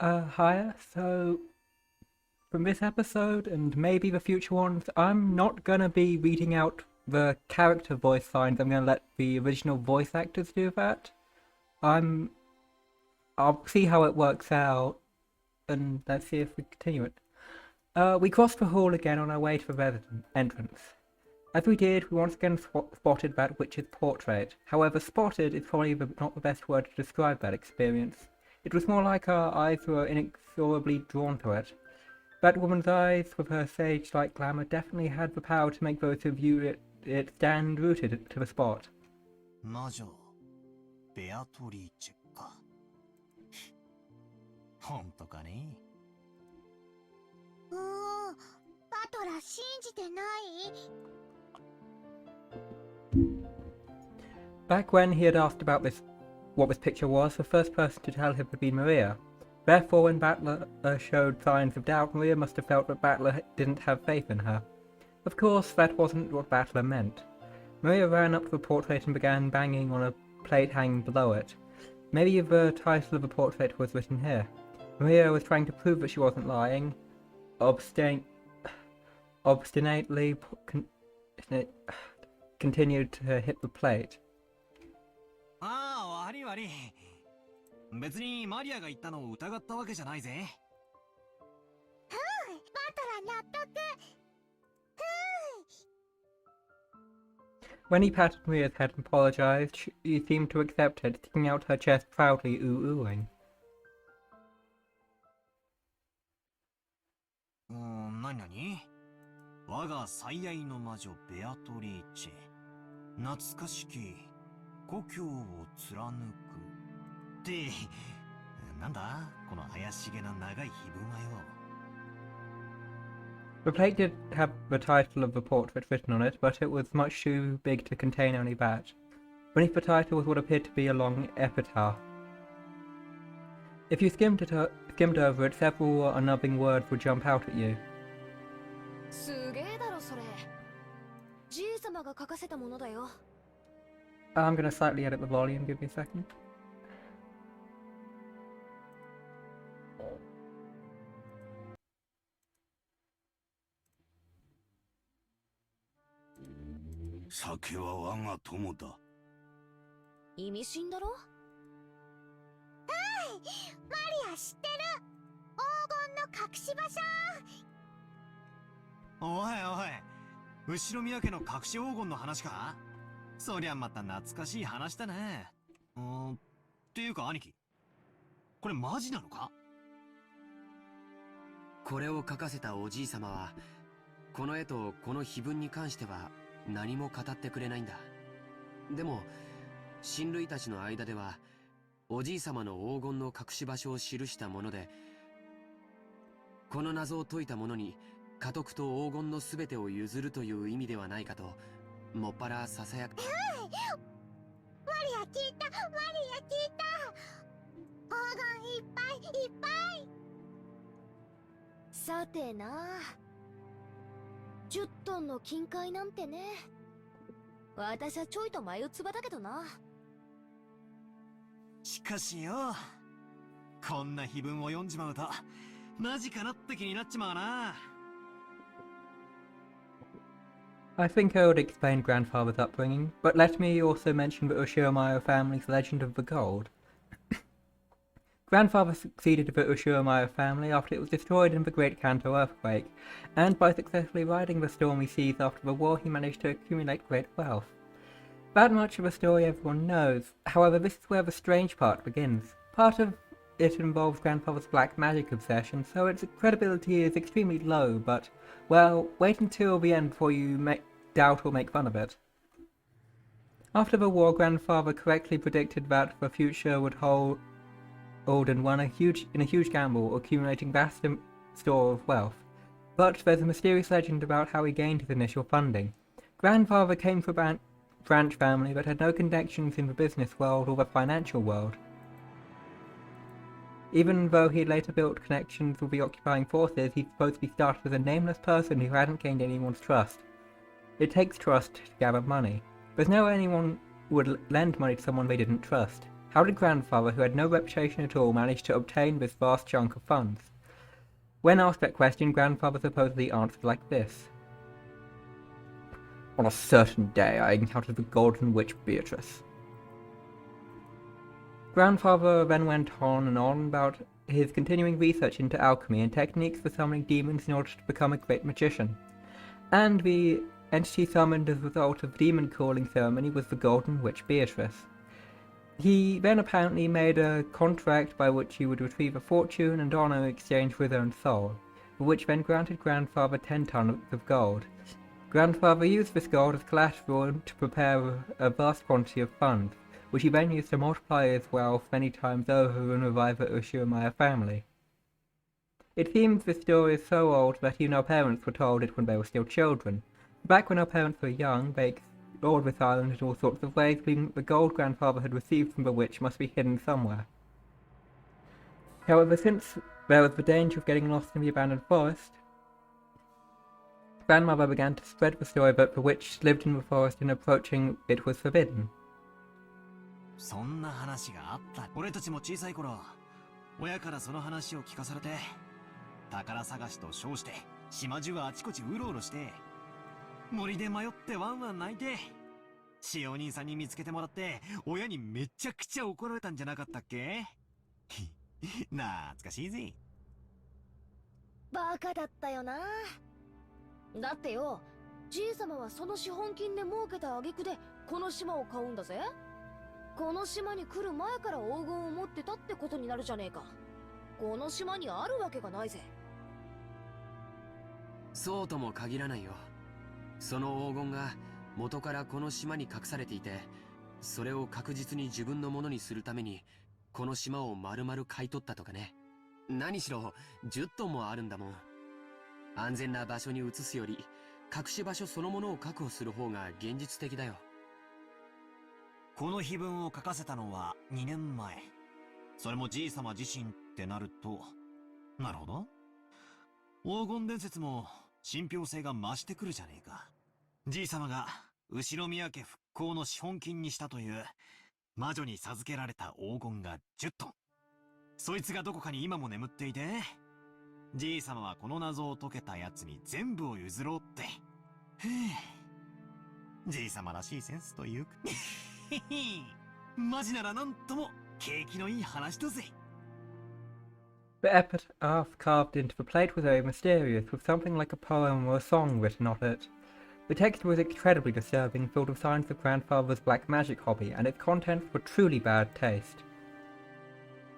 Hiya. So, from this episode and maybe the future ones, I'm not gonna be reading out the character voice lines. I'm gonna let the original voice actors do that. I'm. I'll see how it works out, and let's see if we continue it. We crossed the hall again on our way to the resident entrance. As we did, we once again spotted that witch's portrait. However, spotted is probably not the best word to describe that experience. It was more like our eyes were inexorably drawn to it. That woman's eyes, with her sage-like glamour, definitely had the power to make those who viewed it stand rooted to the spot. 魔女ベアトリーチェか。本当かね。バトラ信じてない？ Back when he had asked about what this picture was, the first person to tell him had been Maria. Therefore, when Battler showed signs of doubt, Maria must have felt that Battler didn't have faith in her. Of course, that wasn't what Battler meant. Maria ran up to the portrait and began banging on a plate hanging below it. Maybe the title of the portrait was written here. Maria was trying to prove that she wasn't lying. Obstinately continued to hit the plate. ああ、悪い悪い。別にマリアが言ったのを疑ったわけじゃないぜ。バトラ納得。When he patted Maria's head and apologized, she seemed to accept it, sticking out her chest proudly, ooh-ooing. 何我が最愛の魔女ベアトリーチェ。懐かしき故郷を貫く。って、なんだこの怪しげな長い碑文はよ。The plate did have the title of the portrait written on it, but it was much too big to contain only that. Beneath the title was what appeared to be a long epitaph. If you skimmed over it, several unnerving words would jump out at you. すげえだろそれ。じいさまが書かせたものだよ。I'm gonna slightly edit the volume, give me a second. 酒は我が友だ。意味深だろ？マリア知ってる。黄金の隠し場所。おいおい、後ろ宮家の隠し黄金の話か？そりゃまた懐かしい話だね。っていうか兄貴、これマジなのか？これを書かせたおじいさまは、この絵とこの碑文に関しては何も語ってくれないんだ。でも、親類たちの間では、おじいさまの黄金の隠し場所を記したもので、この謎を解いた者に家督と黄金のすべてを譲るという意味ではないかと、もっぱらささやく。マリア聞いた。マリア聞いた。黄金いっぱいいっぱい。さてな。10トンの金塊なんてね。私はちょいと眉唾だけどな。しかしよ、こんな碑文を読んじまうとマジかなって気になっちまうな。I think I would explain grandfather's upbringing, but let me also mention the Ushiromayo family's legend of the gold. Grandfather succeeded the Ushiromayo family after it was destroyed in the Great Kanto earthquake, and by successfully riding the stormy seas after the war he managed to accumulate great wealth. That much of the story everyone knows. However, this is where the strange part begins. Part of it involves grandfather's black magic obsession, so its credibility is extremely low, but, well, wait until the end before you doubt or make fun of it. After the war, grandfather correctly predicted that the future would hold and won in a huge gamble, accumulating vast store of wealth. But there's a mysterious legend about how he gained his initial funding. Grandfather came from a branch family that had no connections in the business world or the financial world. Even though he later built connections with the occupying forces, he supposedly started as a nameless person who hadn't gained anyone's trust. It takes trust to gather money. There's no anyone would lend money to someone they didn't trust. How did Grandfather, who had no reputation at all, manage to obtain this vast chunk of funds? When asked that question, Grandfather supposedly answered like this. On a certain day, I encountered the Golden Witch Beatrice. Grandfather then went on and on about his continuing research into alchemy and techniques for summoning demons in order to become a great magician. And the entity summoned as a result of the demon calling ceremony was the Golden Witch Beatrice. He then apparently made a contract by which he would retrieve a fortune and honor in exchange for his own soul, which then granted Grandfather 10 tons of gold. Grandfather used this gold as collateral to prepare a vast quantity of funds, which he then used to multiply his wealth many times over and revive the Ushiyamaya family. It seems this story is so old that even our parents were told it when they were still children. Back when our parents were young, they explored this island in all sorts of ways, believing that the gold Grandfather had received from the witch must be hidden somewhere. However, since there was the danger of getting lost in the abandoned forest, Grandmother began to spread the story that the witch lived in the forest and approaching it was forbidden. そんな話があった。俺たちも小さい頃、親からその話を聞かされて、宝探しと称して島中あちこちうろうろして、森で迷ってワンワン泣いて、しお兄さんに見つけてもらって、親にめちゃくちゃ怒られたんじゃなかったっけ？懐かしいぜ。バカだったよな。だってよ、じいさまはその資本金で儲けた挙句でこの島を買うんだぜ。この島に来る前から黄金を持ってたってことになるじゃねえか。この島にあるわけがないぜ。そうとも限らないよ。その黄金が元からこの島に隠されていて、それを確実に自分のものにするためにこの島を丸々買い取ったとかね。何しろ10トンもあるんだもん。安全な場所に移すより隠し場所そのものを確保する方が現実的だよ。この碑文を書かせたのは2年前。それもじいさま自身ってなると、なるほど。黄金伝説も信憑性が増してくるじゃねえか。じいさまが後宮家復興の資本金にしたという魔女に授けられた黄金が10トン。そいつがどこかに今も眠っていて、じいさまはこの謎を解けたやつに全部を譲ろうって。じいさまらしいセンスというか。マジならなんとも景気のいい話だぜ。The epitaph carved into the plate was very mysterious, with something like a poem or a song written on it. The text was incredibly disturbing, filled with signs of Grandfather's black magic hobby, and its contents were truly bad taste.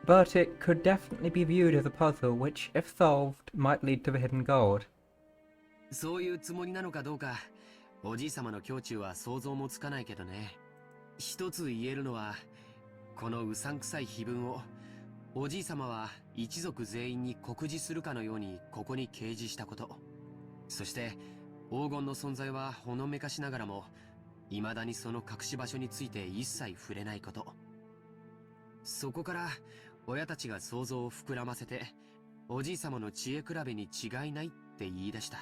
But it could definitely be viewed as a puzzle which, if solved, might lead to the hidden gold. そういうつもりなのかどうか、おじいさまの胸中は想像もつかないけどね。一つ言えるのは、このうさんくさい碑文をおじいさまは一族全員に告示するかのようにここに掲示したこと。そして黄金の存在はほのめかしながらも、未だにその隠し場所について一切触れないこと。そこから親たちが想像を膨らませて、おじいさまの知恵比べに違いないって言い出した。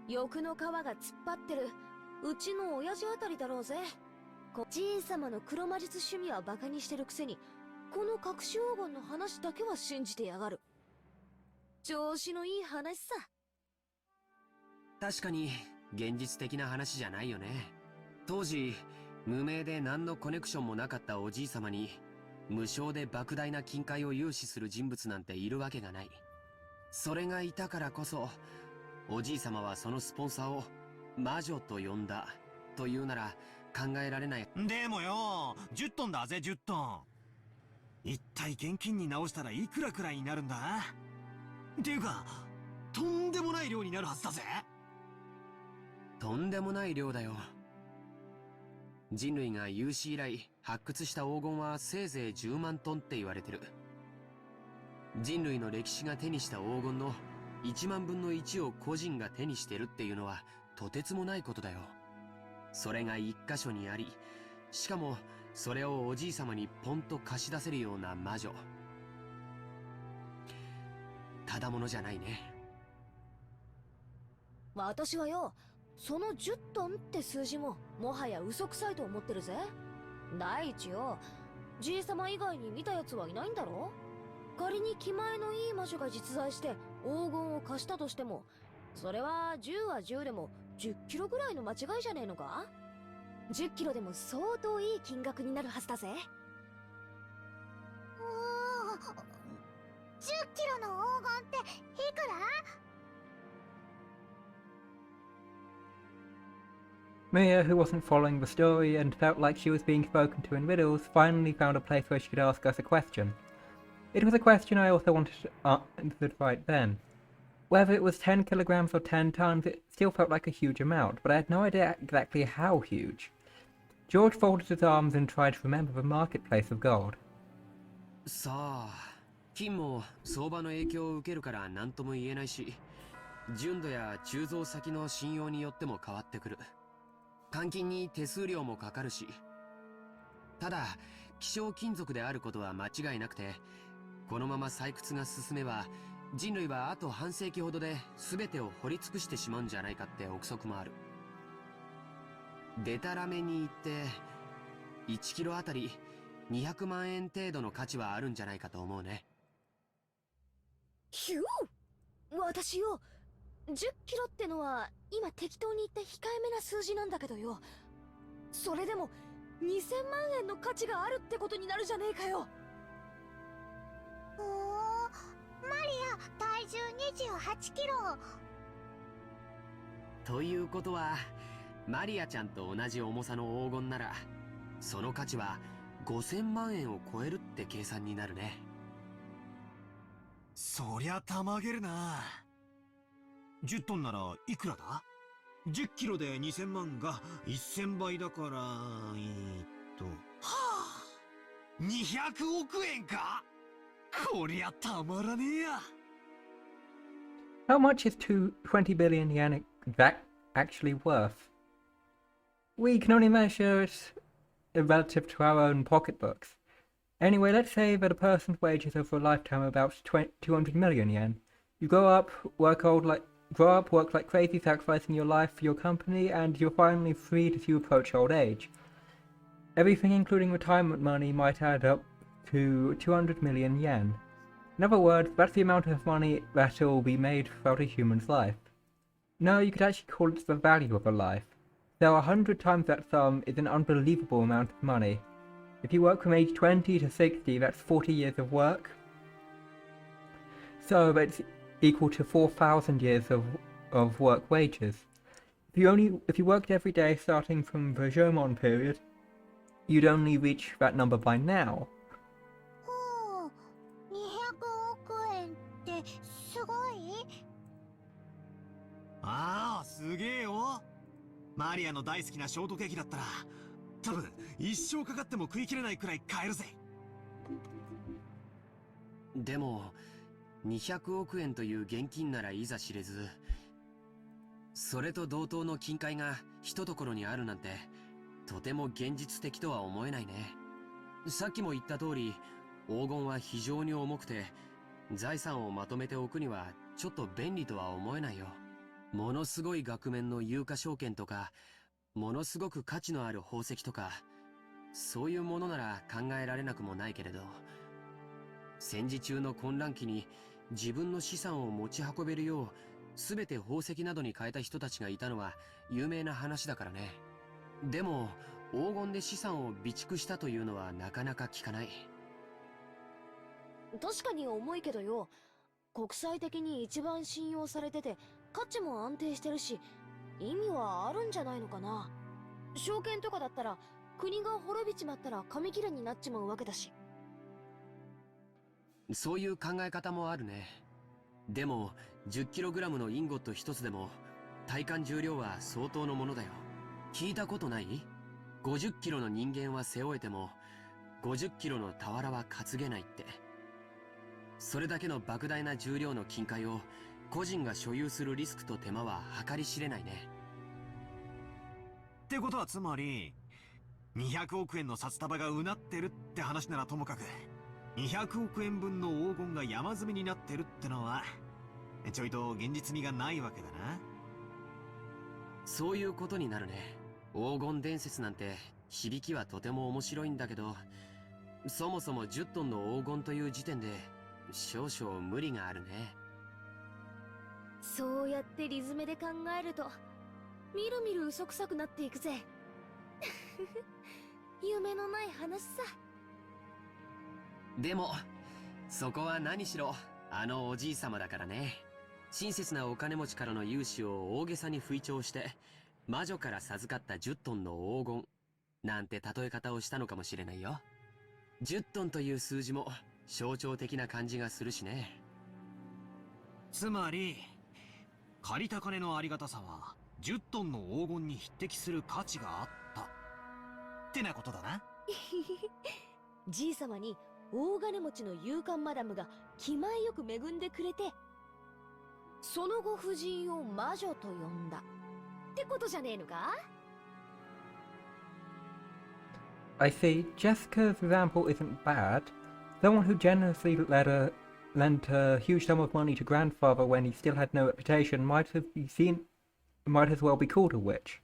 欲の皮が突っ張ってるうちの親父あたりだろうぜ。じいさまの黒魔術趣味はバカにしてるくせに、この隠し黄金の話だけは信じてやがる。調子のいい話さ。確かに現実的な話じゃないよね。当時無名で何のコネクションもなかったおじいさまに無償で莫大な金塊を融資する人物なんているわけがない。それがいたからこそ、おじいさまはそのスポンサーを魔女と呼んだというなら考えられない。でもよ、10トンだぜ、10トン。一体現金に直したらいくらくらいになるんだ？っていうか、とんでもない量になるはずだぜ。とんでもない量だよ。人類が有史以来発掘した黄金はせいぜい10万トンって言われてる。人類の歴史が手にした黄金の1万分の1を個人が手にしてるっていうのはとてつもないことだよ。それが一箇所にあり、しかもそれをおじいさまにポンと貸し出せるような魔女。ただものじゃないね。私はよ、その10トンって数字ももはや嘘くさいと思ってるぜ。第一よ、じいさま以外に見た奴はいないんだろ。仮に気前のいい魔女が実在して黄金を貸したとしても、それは10は10でも10キロぐらいの間違いじゃねえのか。10キロでも相当いい金額になるはずだぜ。おー、10キロの黄金っていくら？ Mia, who wasn't following the story and felt like she was being spoken to in riddles, finally found a place where she could ask us a question. It was a question I also wanted answered right then. Whether it was 10 kilograms or 10 tons, it still felt like a huge amount, but I had no idea exactly how huge. George folded his arms and tried to remember the marketplace of gold. さあ、金も相場の影響を受けるから何とも言えないし、純度や鋳造先の信用によっても変わってくる。換金に手数料もかかるし。ただ、希少金属であることは間違いなくて、このまま採掘が進めば、人類はあと半世紀ほどで全てを掘り尽くしてしまうんじゃないかって憶測もある。デタラメに言って、1キロあたり200万円程度の価値はあるんじゃないかと思うね。ひゅー、私よ、10キロってのは今適当に言って控えめな数字なんだけどよ。それでも2000万円の価値があるってことになるじゃねえかよ。おー、マリア体重28キロ。ということは、マリアちゃんと同じ重さの黄金なら、その価値は5000万円を超えるって計算になるね。そりゃたまげるな。10トンならいくらだ？ 10 キロで2000万が1000倍だから、はあ、200億円か？こりゃたまらねえや。How much is 20 billion yen actually worth? We can only measure it relative to our own pocketbooks. Anyway, let's say that a person's wages over a lifetime are about 200 million yen. You grow up, work like crazy, sacrificing your life for your company, and you're finally freed as you approach old age. Everything, including retirement money, might add up to 200 million yen. In other words, that's the amount of money that'll be made throughout a human's life. No, you could actually call it the value of a life. So 100 times that sum is an unbelievable amount of money. If you work from age 20 to 60, that's 40 years of work. So that's equal to 4,000 years of work wages. If you worked every day starting from the Jomon period, you'd only reach that number by now. ほう、200億円ってすごい？ああ、すげえよ。マリアの大好きなショートケーキだったら、多分一生かかっても食い切れないくらい買えるぜ。でも、200億円という現金ならいざ知れず、それと同等の金塊がひとところにあるなんて、とても現実的とは思えないね。さっきも言った通り、黄金は非常に重くて、財産をまとめておくにはちょっと便利とは思えないよ。ものすごい額面の有価証券とか、ものすごく価値のある宝石とか、そういうものなら考えられなくもないけれど、戦時中の混乱期に自分の資産を持ち運べるよう、すべて宝石などに変えた人たちがいたのは有名な話だからね。でも、黄金で資産を備蓄したというのはなかなか聞かない。確かに重いけどよ、国際的に一番信用されてて価値も安定してるし、意味はあるんじゃないのかな。証券とかだったら国が滅びちまったら紙切れになっちまうわけだし。そういう考え方もあるね。でも 10kg のインゴット一つでも体感重量は相当のものだよ。聞いたことない？ 50kg の人間は背負えても 50kg の俵は担げないって。それだけの莫大な重量の金塊を個人が所有するリスクと手間は計り知れないね。ってことはつまり、200億円の札束がうなってるって話ならともかく、200億円分の黄金が山積みになってるってのは、ちょいと現実味がないわけだな。そういうことになるね。黄金伝説なんて響きはとても面白いんだけど、そもそも10トンの黄金という時点で少々無理があるね。そうやってリズムで考えるとみるみる嘘くさくなっていくぜ。夢のない話さ。でもそこは何しろあのおじいさまだからね。親切なお金持ちからの融資を大げさに吹聴して魔女から授かった10トンの黄金なんて例え方をしたのかもしれないよ。10トンという数字も象徴的な感じがするしね。つまり借りた金のありがたさは10トンの黄金に匹敵する価値があったってなことだな。じいさまに大金持ちの勇敢マダムが気前よく恵んでくれて、その後夫人を魔女と呼んだってことじゃねえのか。 I see. Jessica's example isn't bad. Someone who generously lent a huge sum of money to grandfather when he still had no reputation might as well be called a witch.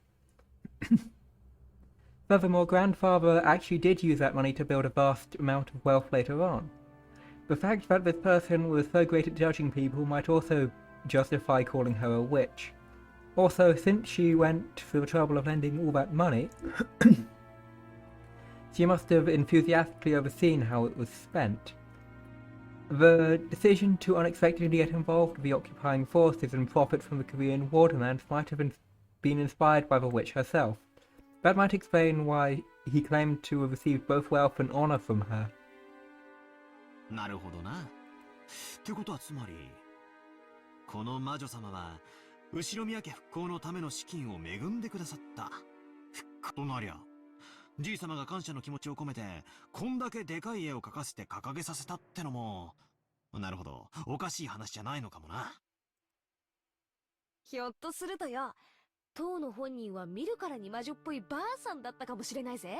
Furthermore, grandfather actually did use that money to build a vast amount of wealth later on. The fact that this person was so great at judging people might also justify calling her a witch. Also, since she went through the trouble of lending all that money, she must have enthusiastically overseen how it was spent. The decision to unexpectedly get involved with the occupying forces and profit from the Korean war demands might have been inspired by the witch herself. That might explain why he claimed to have received both wealth and honor from her. なるほどな。ってことはつまりこの魔女様は後宮家復興のための資金を恵んでくださった。となりゃじい様が感謝の気持ちを込めてこんだけでかい絵を描かせて掲げさせたってのも、なるほど、おかしい話じゃないのかもな。ひょっとするとよ、当の本人は見るからに魔女っぽいばあさんだったかもしれないぜ。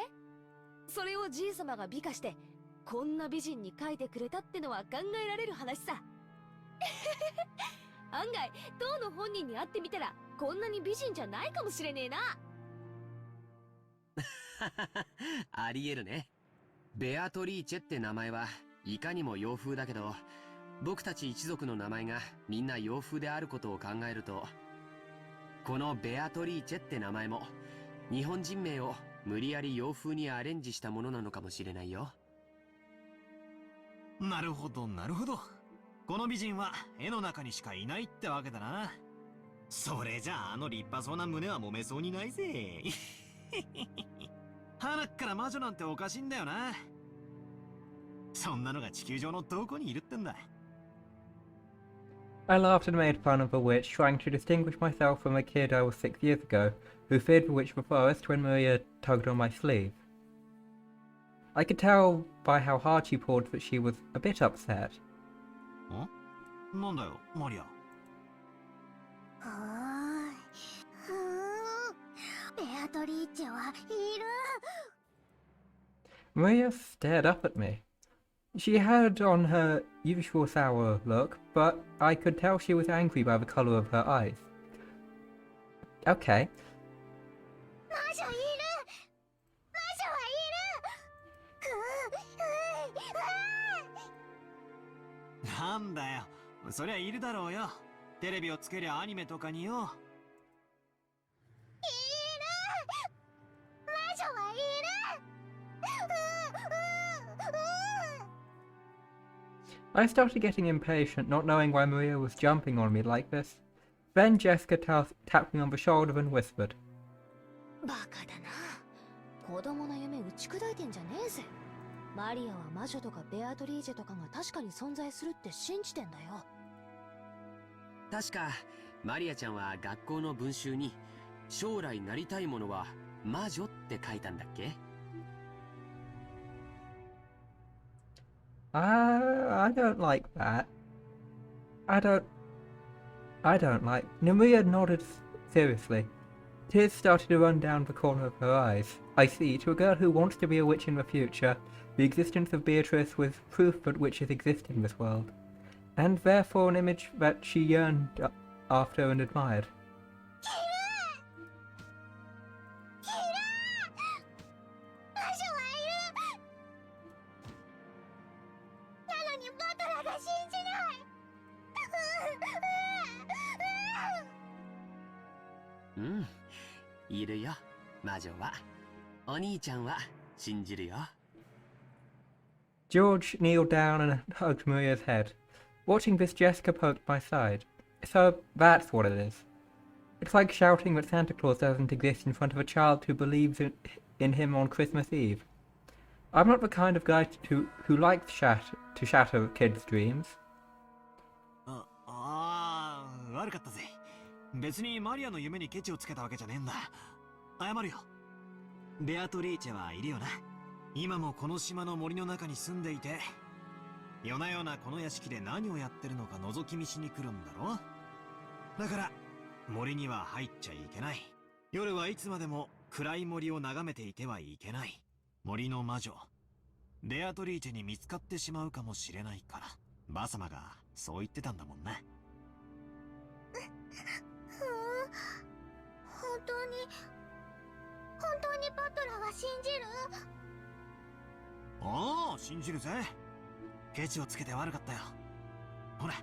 それをじい様が美化してこんな美人に描いてくれたってのは考えられる話さ。案外当の本人に会ってみたらこんなに美人じゃないかもしれねえな。ありえるね。ベアトリーチェって名前はいかにも洋風だけど、僕たち一族の名前がみんな洋風であることを考えると、このベアトリーチェって名前も日本人名を無理やり洋風にアレンジしたものなのかもしれないよ。なるほどなるほど。この美人は絵の中にしかいないってわけだな。それじゃああの立派そうな胸は揉めそうにないぜ。鼻っから魔女なんておかしいんだよな。そんなのが地球上のどこにいるってんだ。I laughed and made fun of the witch, trying to distinguish myself from a kid I was 6 years ago, who feared the witch of the forest when Maria tugged on my sleeve. I could tell by how hard she pulled that she was a bit upset. なんだよ、マリア。ベアトリーチェはいる。 Maria stared up at me. She had on her usual sour look, but I could tell she was angry by the colour of her eyes. Okay. 魔女いる。魔女はいる。なんだよ、そりゃいるだろうよ。テレビをつけりゃアニメとかによ。I started getting impatient, not knowing why Maria was jumping on me like this. Then Jessica tapped me on the shoulder and whispered. バカだな。子供の夢打ち砕いてんじゃねえぜ。マリアは魔女とかベアトリーチェとかが確かに存在するって信じてんだよ。確かマリアちゃんは学校の文集に将来なりたいものは魔女って書いたんだっけ？ I don't like that. I don't like... Maria nodded seriously. Tears started to run down the corner of her eyes. I see, to a girl who wants to be a witch in the future, the existence of Beatrice was proof that witches exist in this world, and therefore an image that she yearned after and admired. うんいるよ魔女はお兄ちゃんは信じるよ George kneeled down and hugged Maria's head. Watching this, Jessica poked my side. So that's what it is. It's like shouting that Santa Claus doesn't exist in front of a child who believes in him on Christmas Eve. I'm not the kind of guy who likes to shatter kids' dreams. 悪かったぜ。別にマリアの夢にケチをつけたわけじゃねえんだ。謝るよ。ベアトリーチェはいるよな。今もこの島の森の中に住んでいて、夜な夜なこの屋敷で何をやってるのか覗き見しに来るんだろ。だから森には入っちゃいけない。夜はいつまでも暗い森を眺めていてはいけない。森の魔女ベアトリーチェに見つかってしまうかもしれないから、バサマがそう言ってたんだもんな。本当にバトラは信じる？おお、信じるぜ。ケチをつけて悪かったよ。ほら、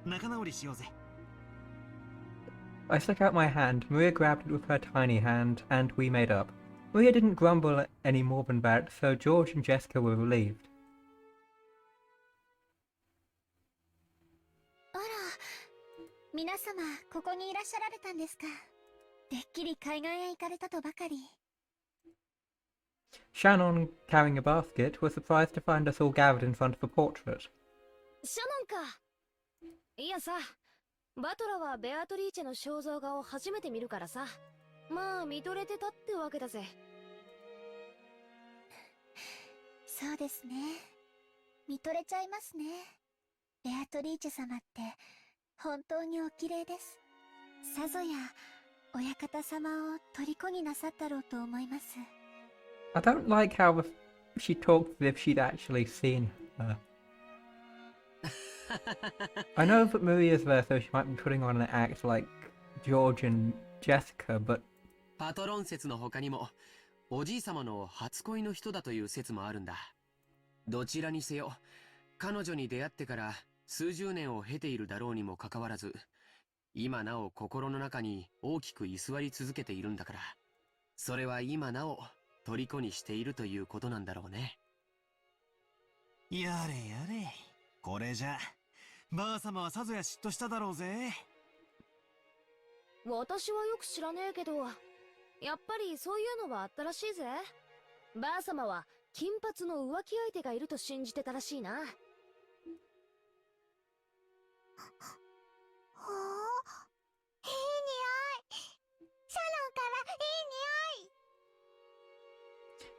仲直りしようぜ。I stuck out my hand, Maria grabbed it with her tiny hand, and we made up. Maria didn't grumble any more than that, so George and Jessica were relieved. あら、皆様ここにいらっしゃられたんですか。てっきり海岸へ行かれたとばかり。Shannon, carrying a basket, was surprised to find us all gathered in front of a portrait. シャノンか。いやさ、バトラはベアトリーチェの肖像画を初めて見るからさ。まあ見とれてたってわけだぜ。そうですね。見とれちゃいますね。ベアトリーチェ様って本当にお綺麗です。さぞや親方様を虜になさったろうと思います。I don't like how she talked as if she'd actually seen her. I know that Maria's there, so she might be putting on an act like George and Jessica, but... パトロン説の他にもおじい様の初恋の人だという説もあるんだ。どちらにせよ彼女に出会ってから数十年を経ているだろうにもかかわらず、今なお心の中に大きく居座り続けているんだから、それは今なお虜にしているということなんだろうね。やれやれ、これじゃばあ様はさぞや嫉妬しただろうぜ。私はよく知らねえけど、やっぱりそういうのはあったらしいぜ。ばあ様は金髪の浮気相手がいると信じてたらしいな。ほう、いい匂い。シャノンからいい匂い。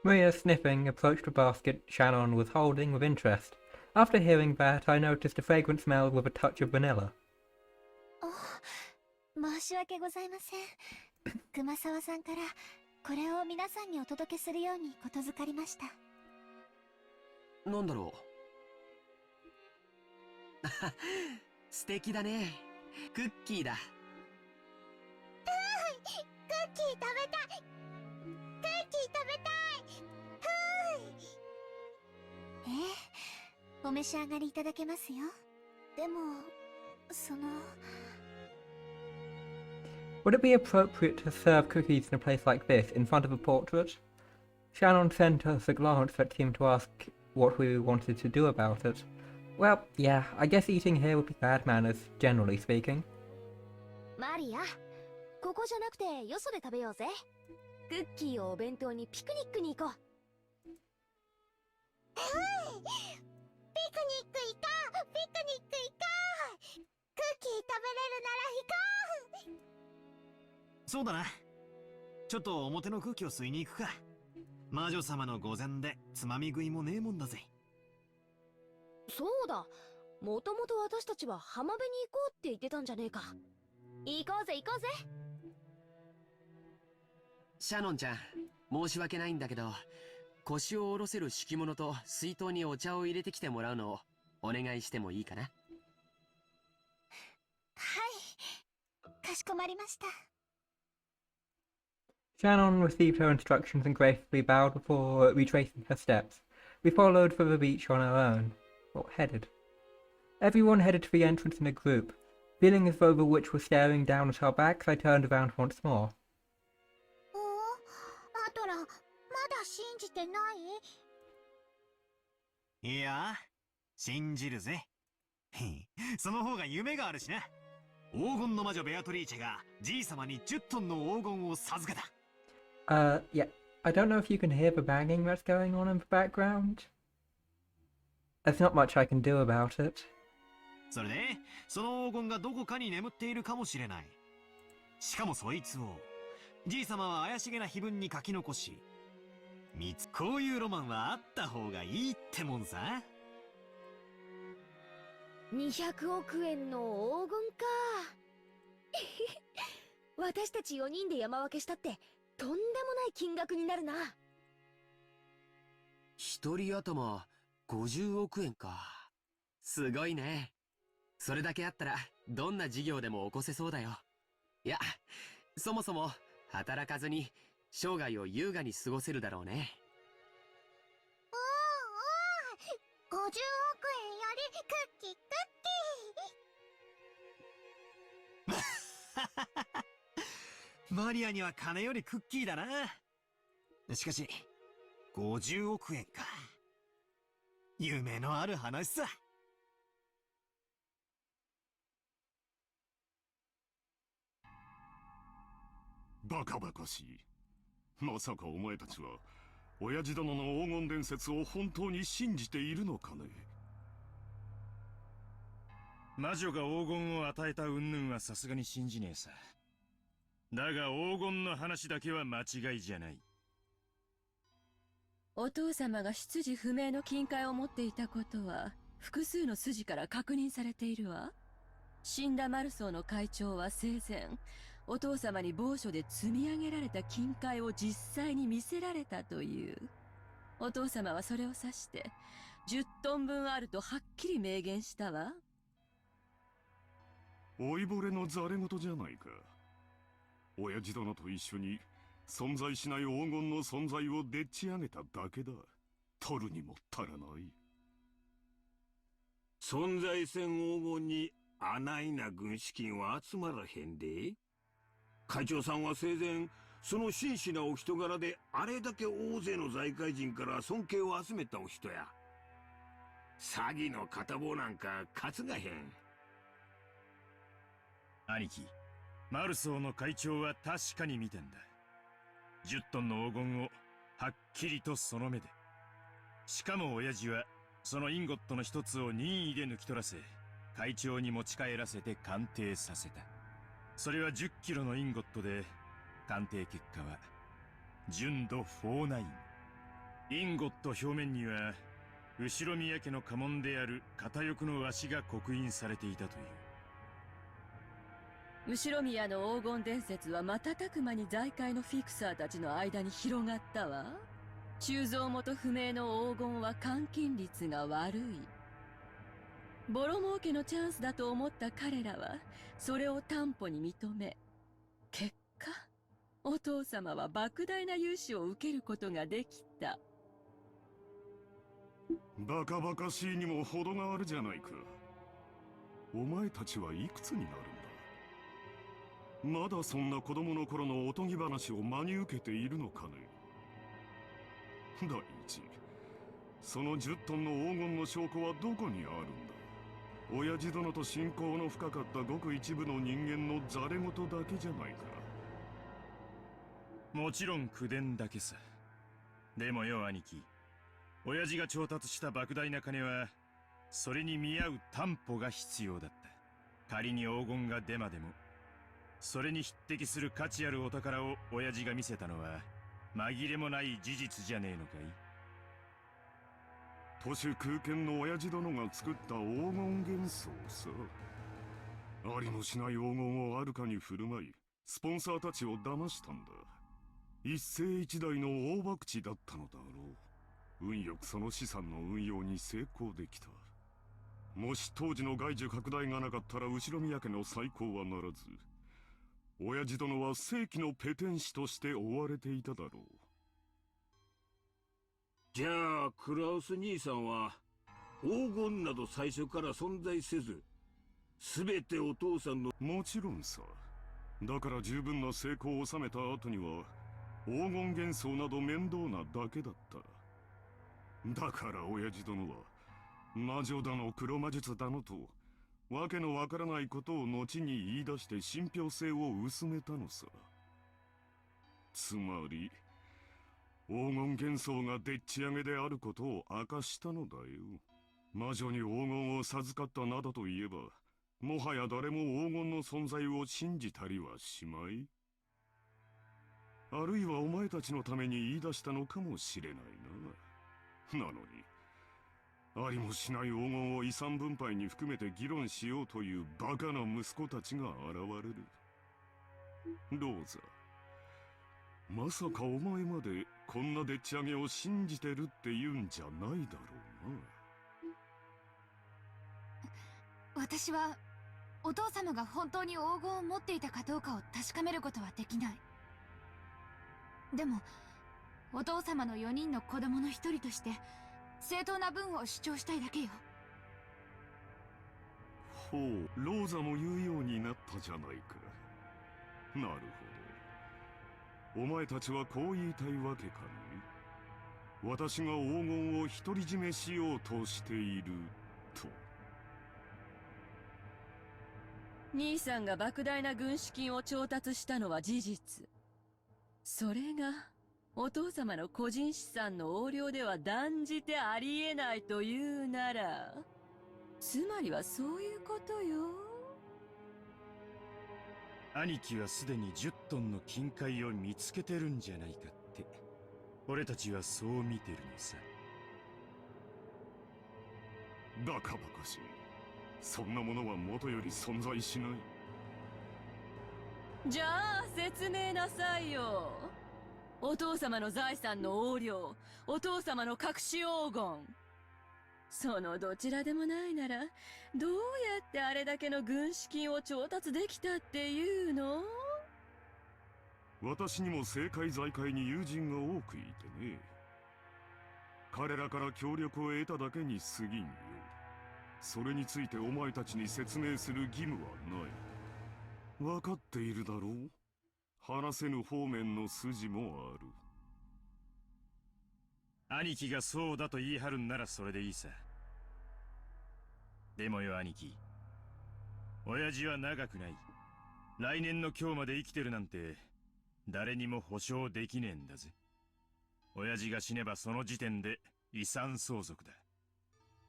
Maria, sniffing, approached a basket Shannon was holding with interest. After hearing that, I noticed a fragrant smell with a touch of vanilla. 申し訳ございません。熊沢さんからこれを皆さんにお届けするようにことづかりました。なんだろう素敵だね。クッキーだ。クッキー食べたい。クッキー食べたい。お召し上がりいただけますよ。でも、Would it be appropriate to serve cookies in a place like this, in front of a portrait? Shannon sent us a glance that seemed to ask what we wanted to do about it. Well, yeah, I guess eating here would be bad manners, generally speaking. マリア、ここじゃなくてよそで食べようぜ。クッキーをお弁当にピクニックに行こう。ピクニック行こう。ピクニック行こう。クッキー食べれるなら行こう。そうだな。ちょっと表の空気を吸いに行くか。魔女様の御前でつまみ食いもねえもんだぜ。そうだ、もともと私たちは浜辺に行こうって言ってたんじゃねえか。行こうぜ行こうぜ。シャノンちゃん、申し訳ないんだけど、腰を下ろせる敷物と水筒にお茶を入れてきてもらうのをお願いしてもいいかな。はい、かしこまりました。Shannon received her instructions and gracefully bowed before retracing her steps. We followed for the beach on our own. Or headed. Everyone headed to the entrance in a group. Feeling as though the witch was staring down at our backs, I turned around once more. アトラ、まだ信じてない？いや、信じるぜ。その方が夢があるしな。黄金の魔女ベアトリーチェがじいさまに10トンの黄金を授けた。Yeah, I don't know if you can hear the banging that's going on in the background. There's not much I can do about it. それで、その黄金がどこかに眠っているかもしれない。しかもそいつを、じいさまは怪しげな碑文に書き残し、こういうロマンはあった方がいいってもんさ。200億円の黄金か。私たち4人で山分けしたってとんでもない金額になるな。一人頭50億円か。すごいね。それだけあったらどんな事業でも起こせそうだよ。いや、そもそも働かずに生涯を優雅に過ごせるだろうね。50億円よりクッキークッキー。マリアには金よりクッキーだな。しかし、50億円か。夢のある話さ。バカバカしい。まさかお前たちは親父殿の黄金伝説を本当に信じているのかね。魔女が黄金を与えた云々はさすがに信じねえさ。だが黄金の話だけは間違いじゃない。お父様が出自不明の金塊を持っていたことは複数の筋から確認されているわ。死んだマルソーの会長は生前お父様に某所で積み上げられた金塊を実際に見せられたという。お父様はそれを指して10トン分あるとはっきり明言したわ。老いぼれのざれ言じゃないか。親父殿と一緒に存在しない黄金の存在をでっち上げただけだ。取るにも足らない。存在せん黄金にあないな軍資金は集まらへんで。会長さんは生前その真摯なお人柄であれだけ大勢の財界人から尊敬を集めたお人や。詐欺の片棒なんか担がへん。兄貴、マルソーの会長は確かに見てんだ。10トンの黄金をはっきりとその目で。しかも親父はそのインゴットの一つを任意で抜き取らせ、会長に持ち帰らせて鑑定させた。それは10キロのインゴットで、鑑定結果は純度49。インゴット表面には後宮家の家紋である片翼の鷲が刻印されていたという。後宮の黄金伝説は瞬く間に財界のフィクサーたちの間に広がったわ。鋳造元不明の黄金は換金率が悪い。ボロ儲けのチャンスだと思った彼らはそれを担保に認め、結果お父様は莫大な融資を受けることができた。バカバカしいにも程があるじゃないか。お前たちはいくつになるんだ。まだそんな子供の頃のおとぎ話を真に受けているのかね。第一、その10トンの黄金の証拠はどこにあるんだ。親父殿と親交の深かったごく一部の人間のざれ言だけじゃないか。もちろん口伝だけさ。でもよ兄貴、親父が調達した莫大な金はそれに見合う担保が必要だった。仮に黄金がデマでもそれに匹敵する価値あるお宝を親父が見せたのは紛れもない事実じゃねえのかい。都市空間の親父殿が作った黄金幻想さ。ありもしない黄金をあるかに振る舞い、スポンサーたちを騙したんだ。一世一代の大博打だったのだろう。運よくその資産の運用に成功できた。もし当時の外需拡大がなかったら後宮家の再興はならず、親父殿は正規のペテン師として追われていただろう。じゃあクラウス兄さんは黄金など最初から存在せず、全てお父さんの。もちろんさ。だから十分な成功を収めた後には黄金幻想など面倒なだけだった。だから親父殿は魔女だの黒魔術だのとわけのわからないことを後に言い出して信憑性を薄めたのさ。つまり黄金幻想がでっち上げであることを明かしたのだよ。魔女に黄金を授かったなどと言えばもはや誰も黄金の存在を信じたりはしまい。あるいはお前たちのために言い出したのかもしれないな。なのにありもしない黄金を遺産分配に含めて議論しようというバカな息子たちが現れる。ローザ、まさかお前までこんなでっち上げを信じてるって言うんじゃないだろうな。私はお父様が本当に黄金を持っていたかどうかを確かめることはできない。でもお父様の4人の子供の一人として正当な分を主張したいだけよ。ほう、ローザも言うようになったじゃないか。なるほど。お前たちはこう言いたいわけかね。私が黄金を独り占めしようとしていると。兄さんが莫大な軍資金を調達したのは事実。それがお父様の個人資産の横領では断じてありえないというなら、つまりはそういうことよ。兄貴はすでに10トンの金塊を見つけてるんじゃないかって、俺たちはそう見てるのさ。バカバカしい。そんなものは元より存在しない。じゃあ説明なさいよ。お父様の財産の横領、お父様の隠し黄金。そのどちらでもないなら、どうやってあれだけの軍資金を調達できたっていうの？私にも政界財界に友人が多くいてね。彼らから協力を得ただけに過ぎんよ。それについてお前たちに説明する義務はない。分かっているだろう。話せぬ方面の筋もある。兄貴がそうだと言い張るんならそれでいいさ。でもよ兄貴、親父は長くない。来年の今日まで生きてるなんて誰にも保証できねえんだぜ。親父が死ねばその時点で遺産相続だ。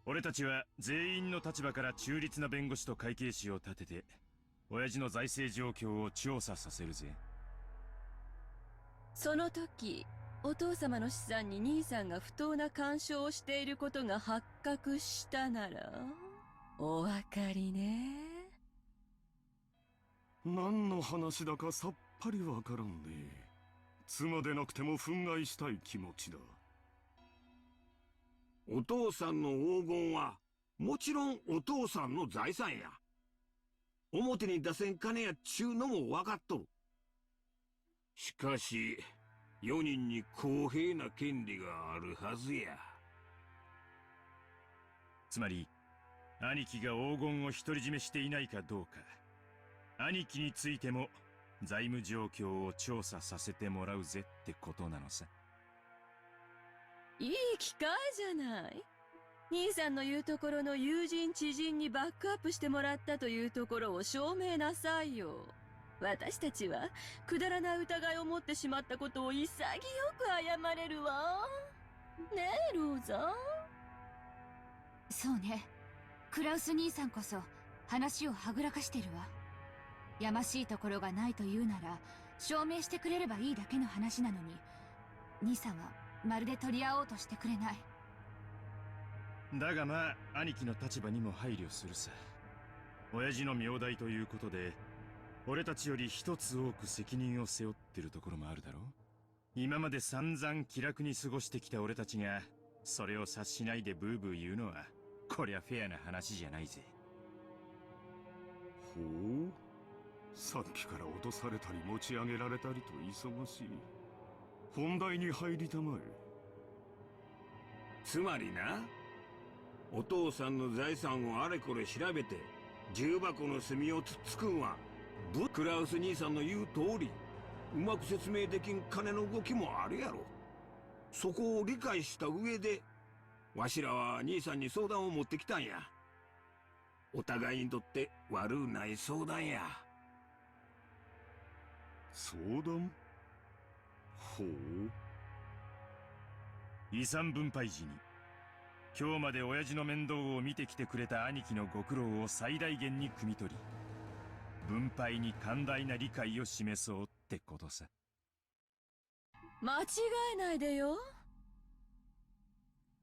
俺たちは全員の立場から中立な弁護士と会計士を立てて親父の財政状況を調査させるぜ。その時お父様の資産に兄さんが不当な干渉をしていることが発覚したならお分かりね。何の話だかさっぱりわからんね。妻でなくても憤慨したい気持ちだ。お父さんの黄金はもちろんお父さんの財産や。表に出せん金やっちゅうのも分かっとる。しかし4人に公平な権利があるはずや。つまり兄貴が黄金を独り占めしていないかどうか、兄貴についても財務状況を調査させてもらうぜってことなのさ。いい機会じゃない。兄さんの言うところの友人知人にバックアップしてもらったというところを証明なさいよ。私たちはくだらない疑いを持ってしまったことを潔く謝れるわ。ねえローザ。そうね、クラウス兄さんこそ話をはぐらかしてるわ。やましいところがないというなら証明してくれればいいだけの話なのに、兄さんはまるで取り合おうとしてくれない。だがまあ兄貴の立場にも配慮するさ。親父の名代ということで俺たちより一つ多く責任を背負ってるところもあるだろう。今まで散々気楽に過ごしてきた俺たちがそれを察しないでブーブー言うのはこりゃフェアな話じゃないぜ。ほう、さっきから脅されたり持ち上げられたりと忙しい。本題に入りたまえ。つまりな、お父さんの財産をあれこれ調べて重箱の隅をつっつくんはクラウス兄さんの言う通り、うまく説明できん金の動きもあるやろ。そこを理解した上でわしらは兄さんに相談を持ってきたんや。お互いにとって悪うない相談や。相談？ほう。遺産分配時に今日まで親父の面倒を見てきてくれた兄貴のご苦労を最大限に汲み取り、分配に寛大な理解を示そうってことさ。間違えないでよ。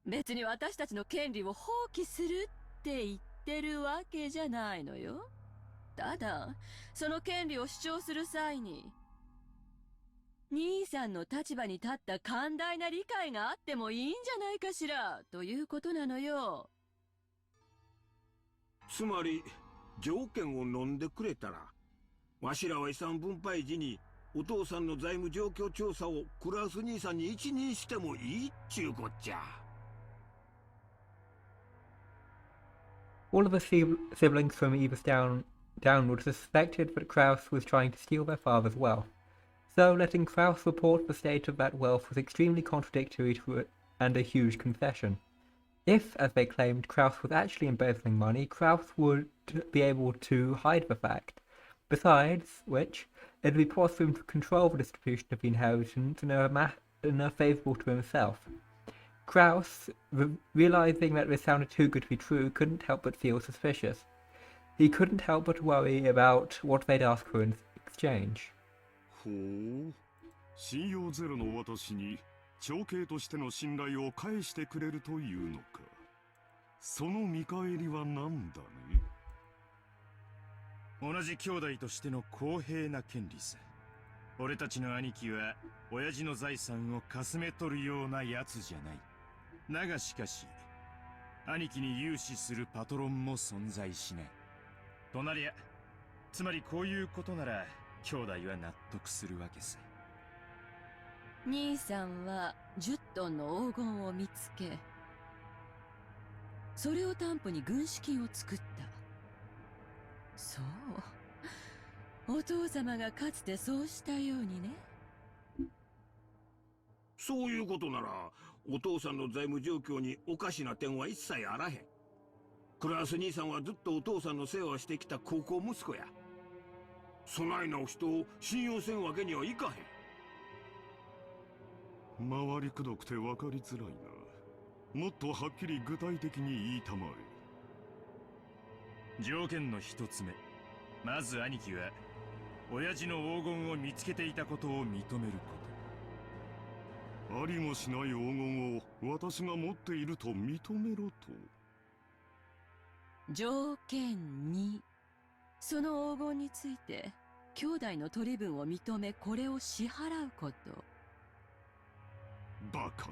別に私たちの権利を放棄するって言ってるわけじゃないのよ。ただその権利を主張する際に兄さんの立場に立った寛大な理解があってもいいんじゃないかしらということなのよ。つまり条件を飲んでくれたら、わしらは遺産分配時にお父さんの財務状況調査をクラウス兄さんに一任してもいいっちゅうこっちゃ。All of the siblings from Eva's downward suspected that Kraus was trying to steal their father's wealth, so letting Kraus report the state of that wealth was extremely contradictory to it and a huge concession. If, as they claimed, Kraus was actually embezzling money, Kraus would be able to hide the fact. Besides which, it would be possible to control the distribution of the inheritance in a manner favourable to himself. Kraus, realising that this sounded too good to be true, couldn't help but feel suspicious. He couldn't help but worry about what they'd ask for in exchange. ほう。信用ゼロの私に長兄としての信頼を返してくれるというのか。その見返りは何だね。同じ兄弟としての公平な権利さ。俺たちの兄貴は親父の財産をかすめ取るようなやつじゃない。だがしかし兄貴に融資するパトロンも存在しない。となりゃ、つまりこういうことなら兄弟は納得するわけさ。兄さんは10トンの黄金を見つけ、それを担保に軍資金を作った。そう、お父様がかつてそうしたようにね。そういうことならお父さんの財務状況におかしな点は一切あらへん。クラウス兄さんはずっとお父さんの世話をしてきた高校息子や。そないなお人を信用せんわけにはいかへん。回りくどくて分かりづらいな。もっとはっきり具体的に言いたまえ。条件の一つ目、まず兄貴は親父の黄金を見つけていたことを認めること。ありもしない黄金を私が持っていると認めろと。条件2、その黄金について兄弟の取り分を認めこれを支払うこと。バカ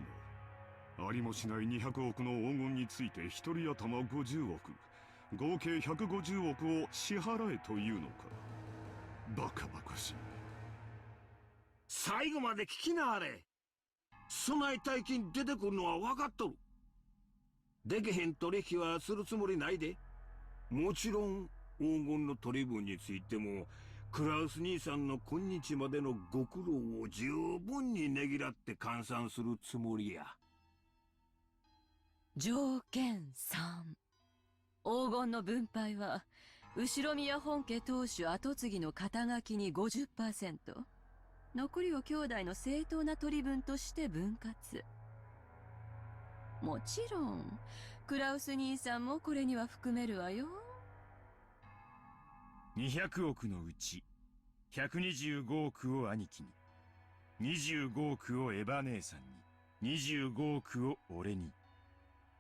な。ありもしない200億の黄金について一人頭50億、合計150億を支払えというのか。バカバカしい。最後まで聞きなあれ。そない大金出てくるのは分かっとる。でけへん取引はするつもりないで。もちろん黄金の取り分についてもクラウス兄さんの今日までのご苦労を十分にねぎらって換算するつもりや。条件3、黄金の分配は後宮本家当主跡継ぎの肩書きに 50%、 残りを兄弟の正当な取り分として分割。もちろんクラウス兄さんもこれには含めるわよ。200億のうち125億を兄貴に、25億をエヴァ姉さんに、25億を俺に、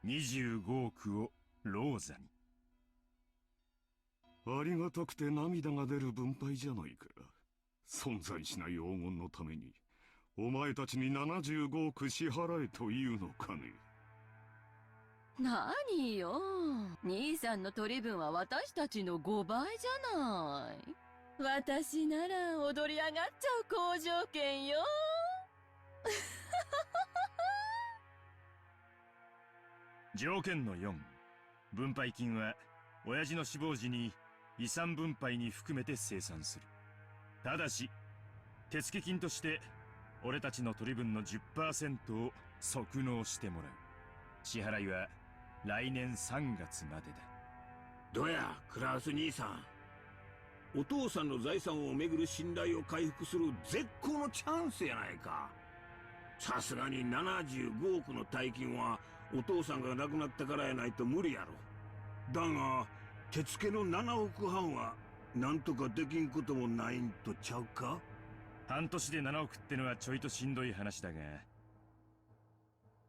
25億をローザに。ありがたくて涙が出る分配じゃないか。存在しない黄金のためにお前たちに75億支払えというのかね。何よ、兄さんの取り分は私たちの5倍じゃない。私なら踊り上がっちゃう好条件よ。条件の4、分配金は親父の死亡時に遺産分配に含めて生産する。ただし手付金として俺たちの取り分の 10% を即納してもらう。支払いは来年3月までだ。どうやクラウス兄さん、お父さんの財産をめぐる信頼を回復する絶好のチャンスやないか。さすがに75億の大金はお父さんが亡くなったからやないと無理やろ。だが手付けの7億半はなんとかできんこともないんとちゃうか。半年で7億ってのはちょいとしんどい話だが、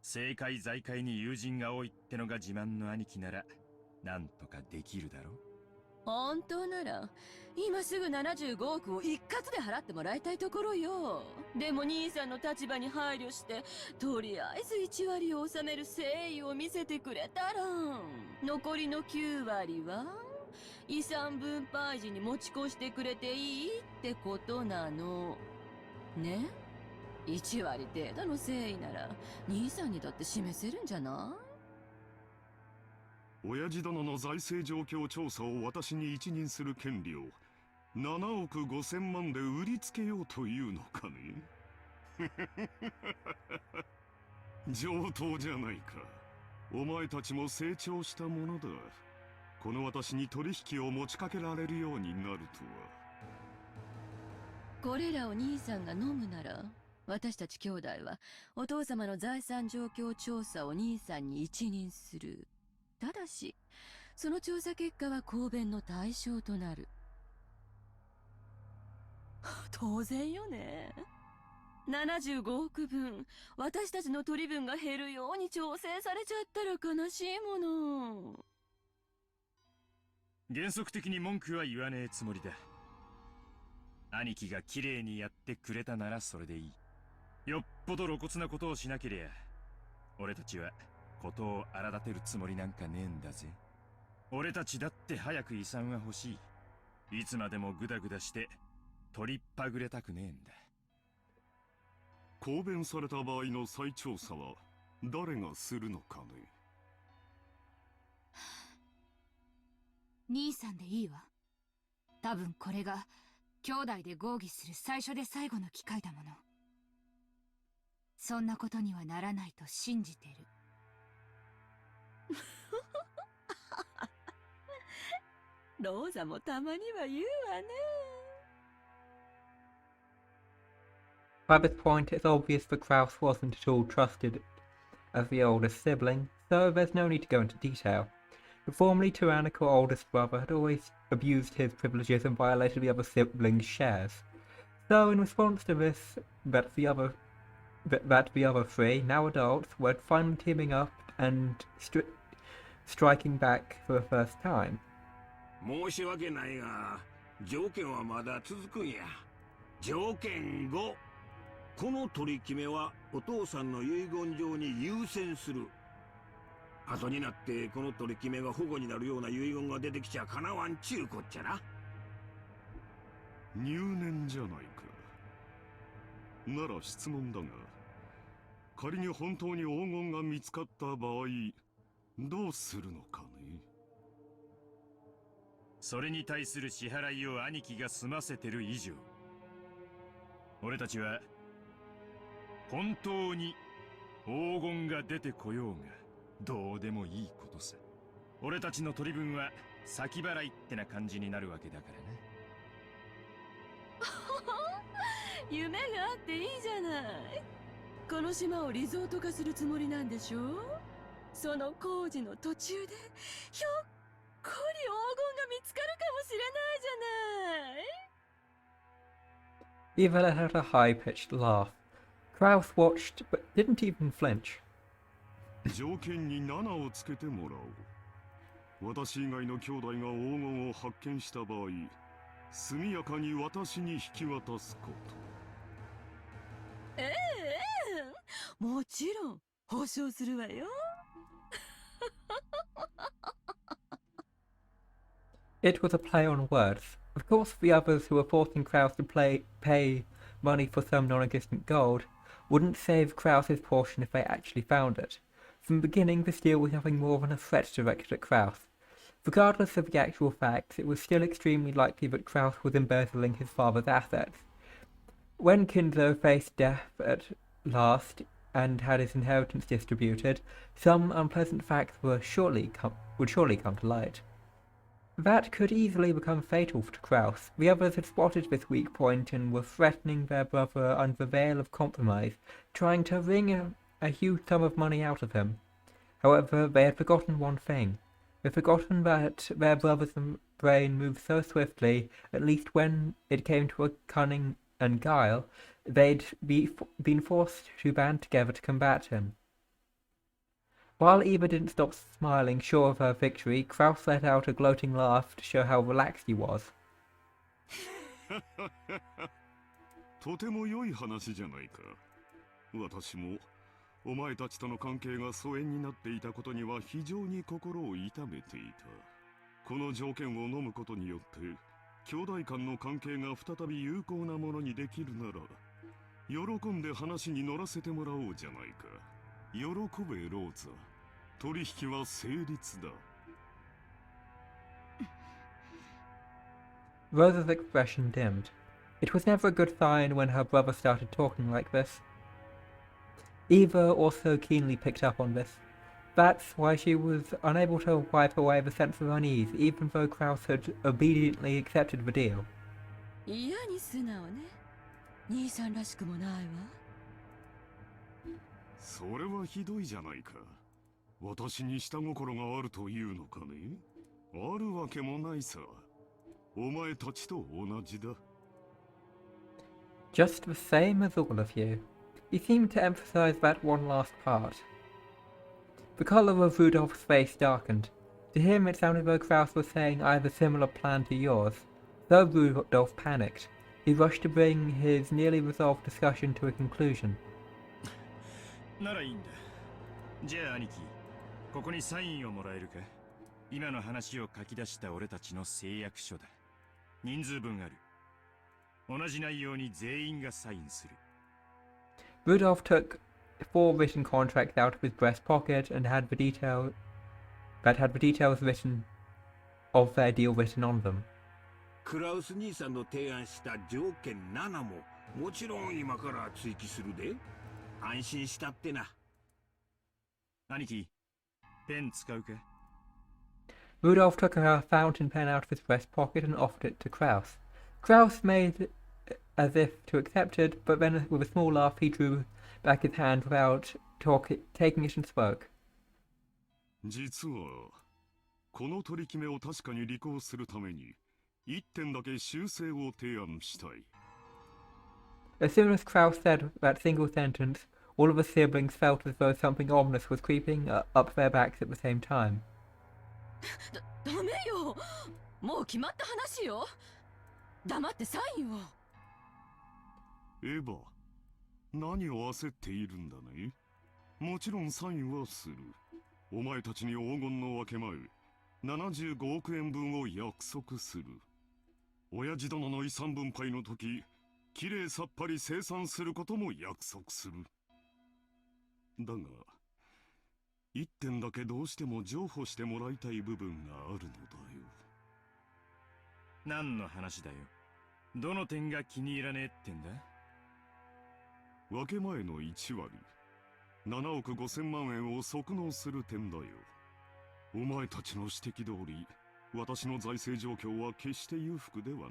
政界財界に友人が多いってのが自慢の兄貴ならなんとかできるだろ。本当なら今すぐ75億を一括で払ってもらいたいところよ。でも兄さんの立場に配慮してとりあえず1割を納める誠意を見せてくれたら、残りの9割は遺産分配時に持ち越してくれていいってことなのね。1割程度の誠意なら兄さんにだって示せるんじゃない？親父殿の財政状況調査を私に一任する権利を7億5千万で売りつけようというのかね。上等じゃないか。お前たちも成長したものだ。この私に取引を持ちかけられるようになるとは。これらを兄さんが飲むなら、私たち兄弟はお父様の財産状況調査を兄さんに一任する。ただしその調査結果は公弁の対象となる。当然よね。75億分私たちの取り分が減るように調整されちゃったら悲しいもの。原則的に文句は言わねえつもりだ。兄貴が綺麗にやってくれたならそれでいい。よっぽど露骨なことをしなけりゃ俺たちはことを荒立てるつもりなんかねえんだぜ。俺たちだって早く遺産は欲しい。いつまでもグダグダして取りっぱぐれたくねえんだ。公弁された場合の再調査は誰がするのかね。兄さんでいいわ。多分これが兄弟で合議する最初で最後の機会だもの。そんなことにはならないと信じてる。ローザもたまには言うわね。By this point, it's obvious that Kraus wasn't at all trusted as the oldest sibling, so there's no need to go into detail. The formerly tyrannical oldest brother had always abused his privileges and violated the other siblings' shares. So, in response to this, that the other three, now adults, were finally teaming up and striking back for the first time. 申し訳ないが条件はまだ続くんや。条件5、この取り決めはお父さんの遺言状に優先する。後になってこの取り決めが保護になるような遺言が出てきちゃかなわんちゅうこっちゃな。入念じゃないか。なら質問だが、仮に本当に黄金が見つかった場合どうするのかね。それに対する支払いを兄貴が済ませてる以上、俺たちは本当に黄金が出てこようがどうでもいいことさ。俺たちの取り分は先払いってな感じになるわけだからな。夢があっていいじゃない。この島をリゾート化するつもりなんでしょ。その工事の途中でひょっこり黄金が見つかるかもしれないじゃない。 Eva let out a high-pitched laugh. Kraus watched, but didn't even flinch. 条件に7をつけてもらおう。私以外の兄弟が黄金を発見した場合、速やかに私に引き渡すこと。もちろん保証するわよ。It was a play on words. Of course, the others who were forcing Kraus to pay money for some non-existent gold wouldn't save Kraus's portion if they actually found it. From the beginning, this deal was nothing more than a threat directed at Kraus. Regardless of the actual facts, it was still extremely likely that Kraus was embezzling his father's assets. When Kinzo faced death at last and had his inheritance distributed, some unpleasant facts would surely come to light. That could easily become fatal to Kraus. The others had spotted this weak point and were threatening their brother under the veil of compromise, trying to wring a huge sum of money out of him. However, they had forgotten one thing. They had forgotten that their brother's brain moved so swiftly, at least when it came to a cunning and guile, they'd been forced to band together to combat him. While Eva didn't stop smiling, sure of her victory, Kraus let out a gloating laugh to show how relaxed he was. とても良い話じゃないか。私もお前たちとの関係が疎遠になっていたことには非常に心を痛めていた。この条件を飲むことによって兄弟間の関係が再び有効なものにできるなら、喜んで話に乗らせてもらおうじゃないか。喜べローザ。取引は成立だ。Rosa's expression dimmed. It was never a good sign when her brother started talking like this. Eva also keenly picked up on this. That's why she was unable to wipe away the sense of unease, even though Kraus had obediently accepted the deal. 嫌に素直ね。兄さんらしくもないわ。それはひどいじゃないか。私に下心があるというのかね。あるわけもないさ。お前たちと同じだ。Just the same as all of you. He seemed to emphasize that one last part. The color of Rudolph's face darkened. To him it sounded though Kraus was saying I have a similar plan to yours. Though Rudolph panicked, he rushed to bring his nearly resolved discussion to a conclusion. ならいいんだ。じゃあ兄貴、ここにサインをもらえるか。今の話を書き出した俺たちの誓約書だ。人数分ある。同じ内容に全員がサインする。Rudolph took 4 written contracts out of his breast pocket and had the details written of their deal written on them. クラウス兄さんの提案した条件7ももちろん今から追記するで。安心したってな。兄貴、ペン使うか。 Rudolph took a fountain pen out of his breast pocket and offered it to Kraus. Kraus made as if to accept it, but then with a small laugh he drew back his hand without taking it and spoke. 実はこの取り決めを確かに履行するために1点だけ修正を提案したい。 As soon as Kraus said that single sentence, all of the siblings felt as though something ominous was creeping up their backs at the same time. ダメよ。もう決まった話よ。黙ってサインを。エヴァ、何を焦っているんだね。もちろんサインはする。お前たちに黄金の分け前、75億円分を約束する。親父殿の遺産分配の時、きれいさっぱり清算することも約束する。だが、1点だけどうしても譲歩してもらいたい部分があるのだよ。何の話だよ。どの点が気に入らねえってんだ。分け前の1割、7億5千万円を即納する点だよ。お前たちの指摘通り、私の財政状況は決して裕福ではない。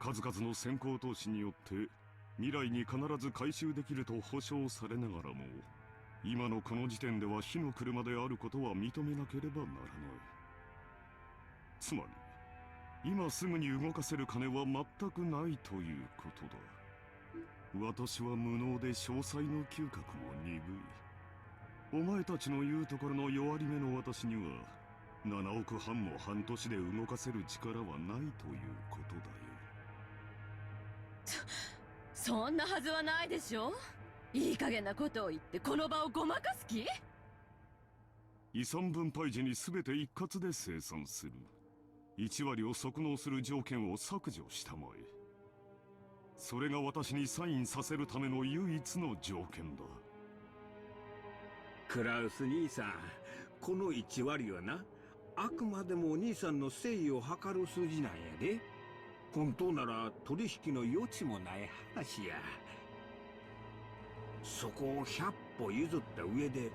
数々の先行投資によって未来に必ず回収できると保証されながらも、今のこの時点では火の車であることは認めなければならない。つまり、今すぐに動かせる金は全くないということだ。私は無能で詳細の嗅覚も鈍い。お前たちの言うところの弱り目の私には、7億半も半年で動かせる力はないということだよ。そんなはずはないでしょ。いい加減なことを言ってこの場をごまかす気？遺産分配時に全て一括で清算する。1割を即納する条件を削除したまえ。それが私にサインさせるための唯一の条件だ。クラウス兄さん、この1割はな、あくまでも兄さんの誠意を図る数字なんやで。本当なら取引の余地もない話や。そこを100歩譲った上で、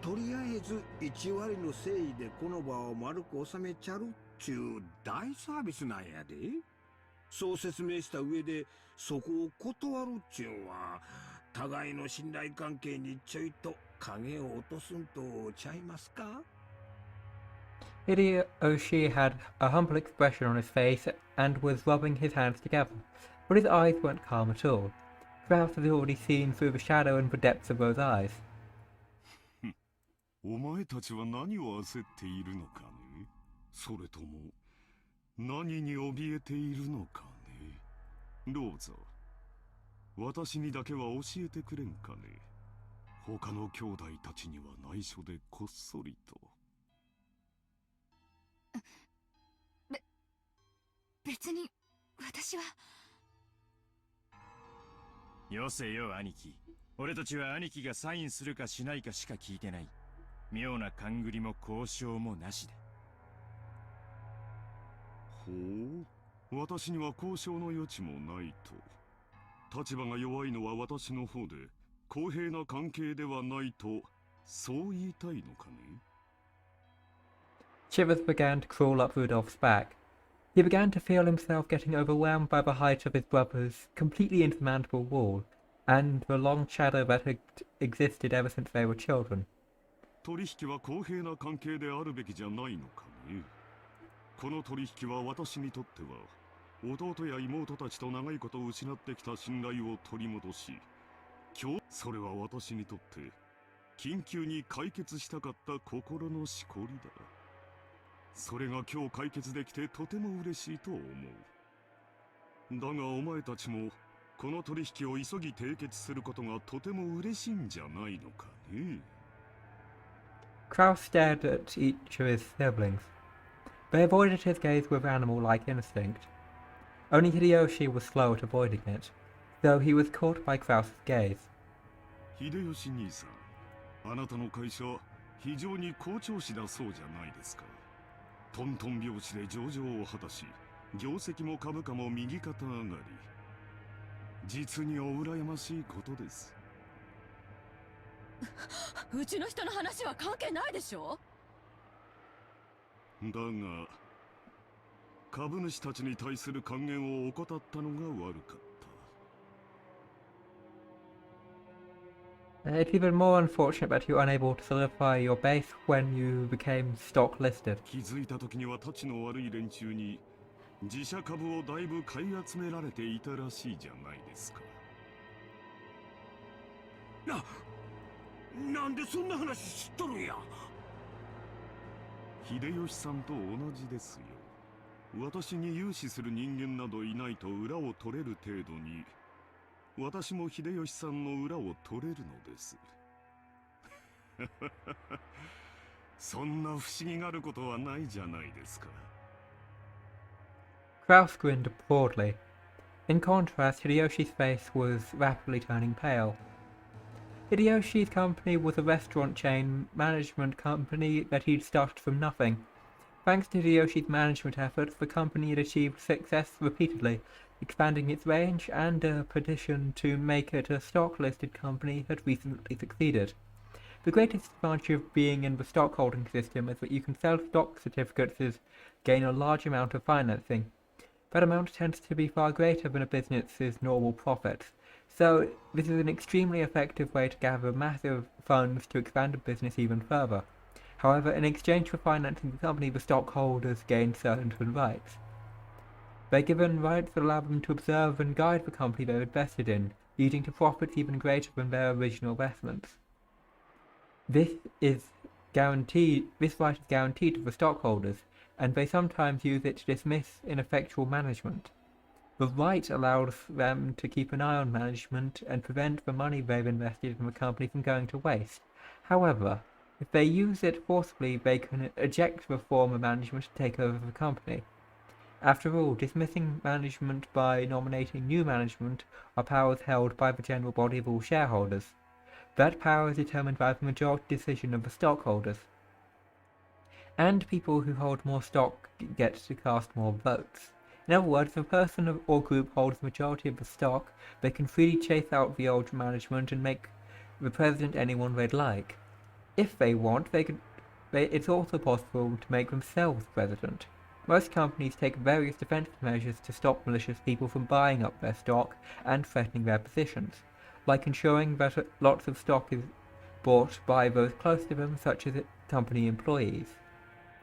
とりあえず1割の誠意でこの場を丸く収めちゃるっちゅう大サービスなんやで。そう説明した上でそこを断るっちゅうんは、互いの信頼関係にちょいと影を落とすんとちゃいますか？ Hideyoshi had a humble expression on his face and was rubbing his hands together, but his eyes weren't calm at all. Kraus had already seen through the shadow and the depths of those eyes. お前たちは何を焦っているのかね。それとも何に怯えているのかね。どうぞ私にだけは教えてくれんかね。他の兄弟たちには内緒でこっそりと。別に私は。よせよ兄貴。俺たちは兄貴がサインするかしないかしか聞いてない。妙な勘繰りも交渉もなしだ。ほう、私には交渉の余地もないと。立場が弱いのは私の方で、公平な関係ではないと、そう言いたいのかね。Shivers began to crawl up Rudolph's back. He began to feel himself getting overwhelmed by the height of his brother's completely insurmountable wall, and the long shadow that had existed ever since they were children. 取引は公平な関係であるべきじゃないのかね。この取引は私にとっては、弟や妹たちと長いことを失ってきた信頼を取り戻し、それは私にとって緊急に解決したかった心のしこりだ。それが今日解決できてとても嬉しいと思う。だがお前たちもこの取引を急ぎ締結することがとても嬉しいんじゃないのかね。Kraus stared at each of his siblings. They avoided his gaze with animal-like instinct. Only Hideyoshi was slow at avoiding it, though he was caught by Kraus's gaze. 秀吉兄さん、あなたの会社非常に好調子だそうじゃないですか。トントン拍子で上場を果たし、業績も株価も右肩上がり。実にお羨ましいことです。うちの人の話は関係ないでしょ。だが株主たちに対する還元を怠ったのが悪かった。It's even more unfortunate that you were unable to solidify your base when you became stock listed. 気づいた時にはたちの悪い連中に自社株をだいぶ買い集められていたらしいじゃないですか。なんでそんな話知っとるんや。秀吉さんと同じですよ。私に融資する人間などいないと裏を取れる程度に、私も秀吉さんの裏を取れるのです。そんな不思議があることはないじゃないですか。Kraus grinned broadly. In contrast, Hideyoshi's face was rapidly turning pale. Hideyoshi's company was a restaurant chain management company that he'd started from nothing. Thanks to Hideyoshi's management efforts, the company had achieved success repeatedly, expanding its range, and a petition to make it a stock-listed company had recently succeeded. The greatest advantage of being in the stockholding system is that you can sell stock certificates and gain a large amount of financing. That amount tends to be far greater than a business's normal profits, so this is an extremely effective way to gather massive funds to expand a business even further. However, in exchange for financing the company, the stockholders gain certain rights. They're given rights that allow them to observe and guide the company they're invested in, leading to profits even greater than their original investments. This right is guaranteed to the stockholders, and they sometimes use it to dismiss ineffectual management. The right allows them to keep an eye on management and prevent the money they've invested in the company from going to waste. However, if they use it forcibly, they can eject the former management to take over the company. After all, dismissing management by nominating new management are powers held by the general body of all shareholders. That power is determined by the majority decision of the stockholders. and people who hold more stock get to cast more votes. In other words, if a person or group holds the majority of the stock, they can freely chase out the old management and make the president anyone they'd like. If they want, it's also possible to make themselves president. Most companies take various defensive measures to stop malicious people from buying up their stock and threatening their positions, like ensuring that lots of stock is bought by those close to them, such as company employees.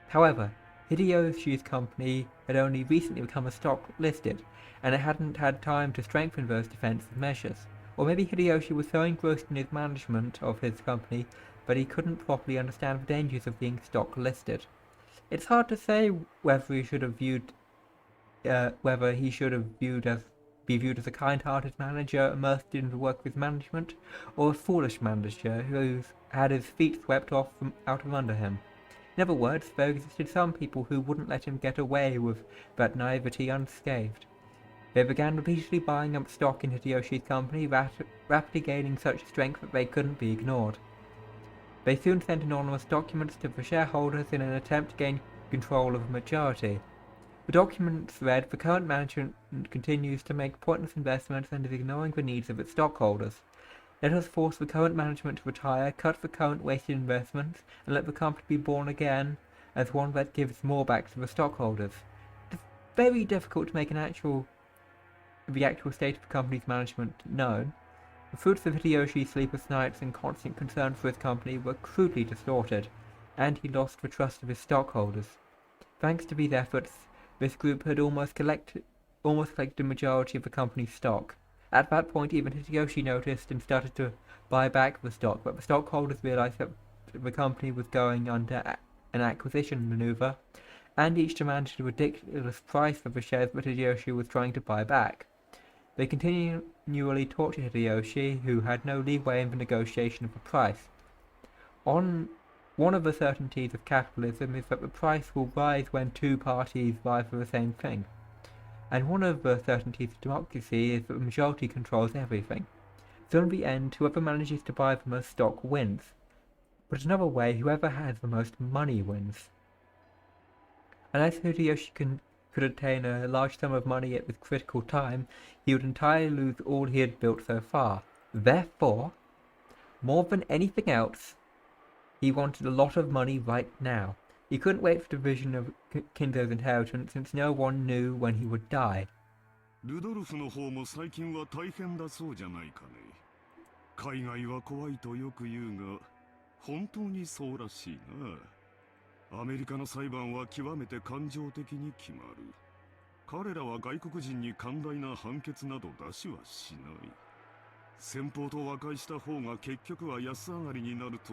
However, Hideyoshi's company had only recently become a stock listed, and it hadn't had time to strengthen those defensive measures. Or maybe Hideyoshi was so engrossed in his management of his company that he couldn't properly understand the dangers of being stock listed. It's hard to say whether he should have be viewed as a kind-hearted manager immersed in the work of his management, or a foolish manager who had his feet swept out from under him. In other words, there existed some people who wouldn't let him get away with that naivety unscathed. They began repeatedly buying up stock in Hideyoshi's company, rapidly gaining such strength that they couldn't be ignored. They soon sent anonymous documents to the shareholders in an attempt to gain control of the majority. The documents read, "The current management continues to make pointless investments and is ignoring the needs of its stockholders. Let us force the current management to retire, cut the current wasted investments, and let the company be born again as one that gives more back to the stockholders." It's very difficult to make the actual state of the company's management known. The fruits of Hideyoshi's sleepless nights and constant concern for his company were crudely distorted, and he lost the trust of his stockholders. Thanks to these efforts, this group had almost collected the majority of the company's stock. At that point, even Hideyoshi noticed and started to buy back the stock, but the stockholders realized that the company was going under an acquisition maneuver, and each demanded a ridiculous price for the shares that Hideyoshi was trying to buy back. They continually tortured Hideyoshi, who had no leeway in the negotiation of the price. One of the certainties of capitalism is that the price will rise when two parties vie for the same thing. And one of the certainties of democracy is that the majority controls everything. So in the end, whoever manages to buy the most stock wins. But another way, whoever has the most money wins. Unless Hideyoshi could attain a large sum of money at this critical time, he would entirely lose all he had built so far. Therefore, more than anything else, he wanted a lot of money right now. He couldn't wait for the division of Kinzo's inheritance, since no one knew when he would die. ルドルフの方も最近は大変だそうじゃないかね。海外は怖いとよく言うが、本当にそうらしいな。アメリカの裁判は極めて感情的に決まる。彼らは外国人に寛大な判決など出しはしない。先方と和解した方が結局は安上がりになると、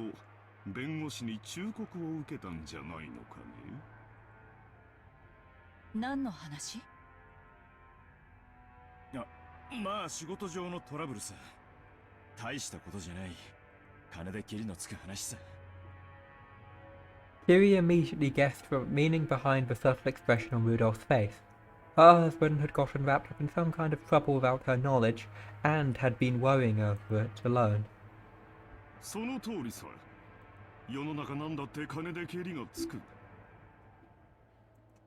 弁護士に忠告を受けたんじゃないのかね。何の話？まあ仕事上のトラブルさ。大したことじゃない。金で切りのつく話さ。Kiri immediately guessed the meaning behind the subtle expression on Rudolph's face. Her husband had gotten wrapped up in some kind of trouble without her knowledge, and had been worrying over it alone. その通りさ。世の中なんだって金で蹴りがつく。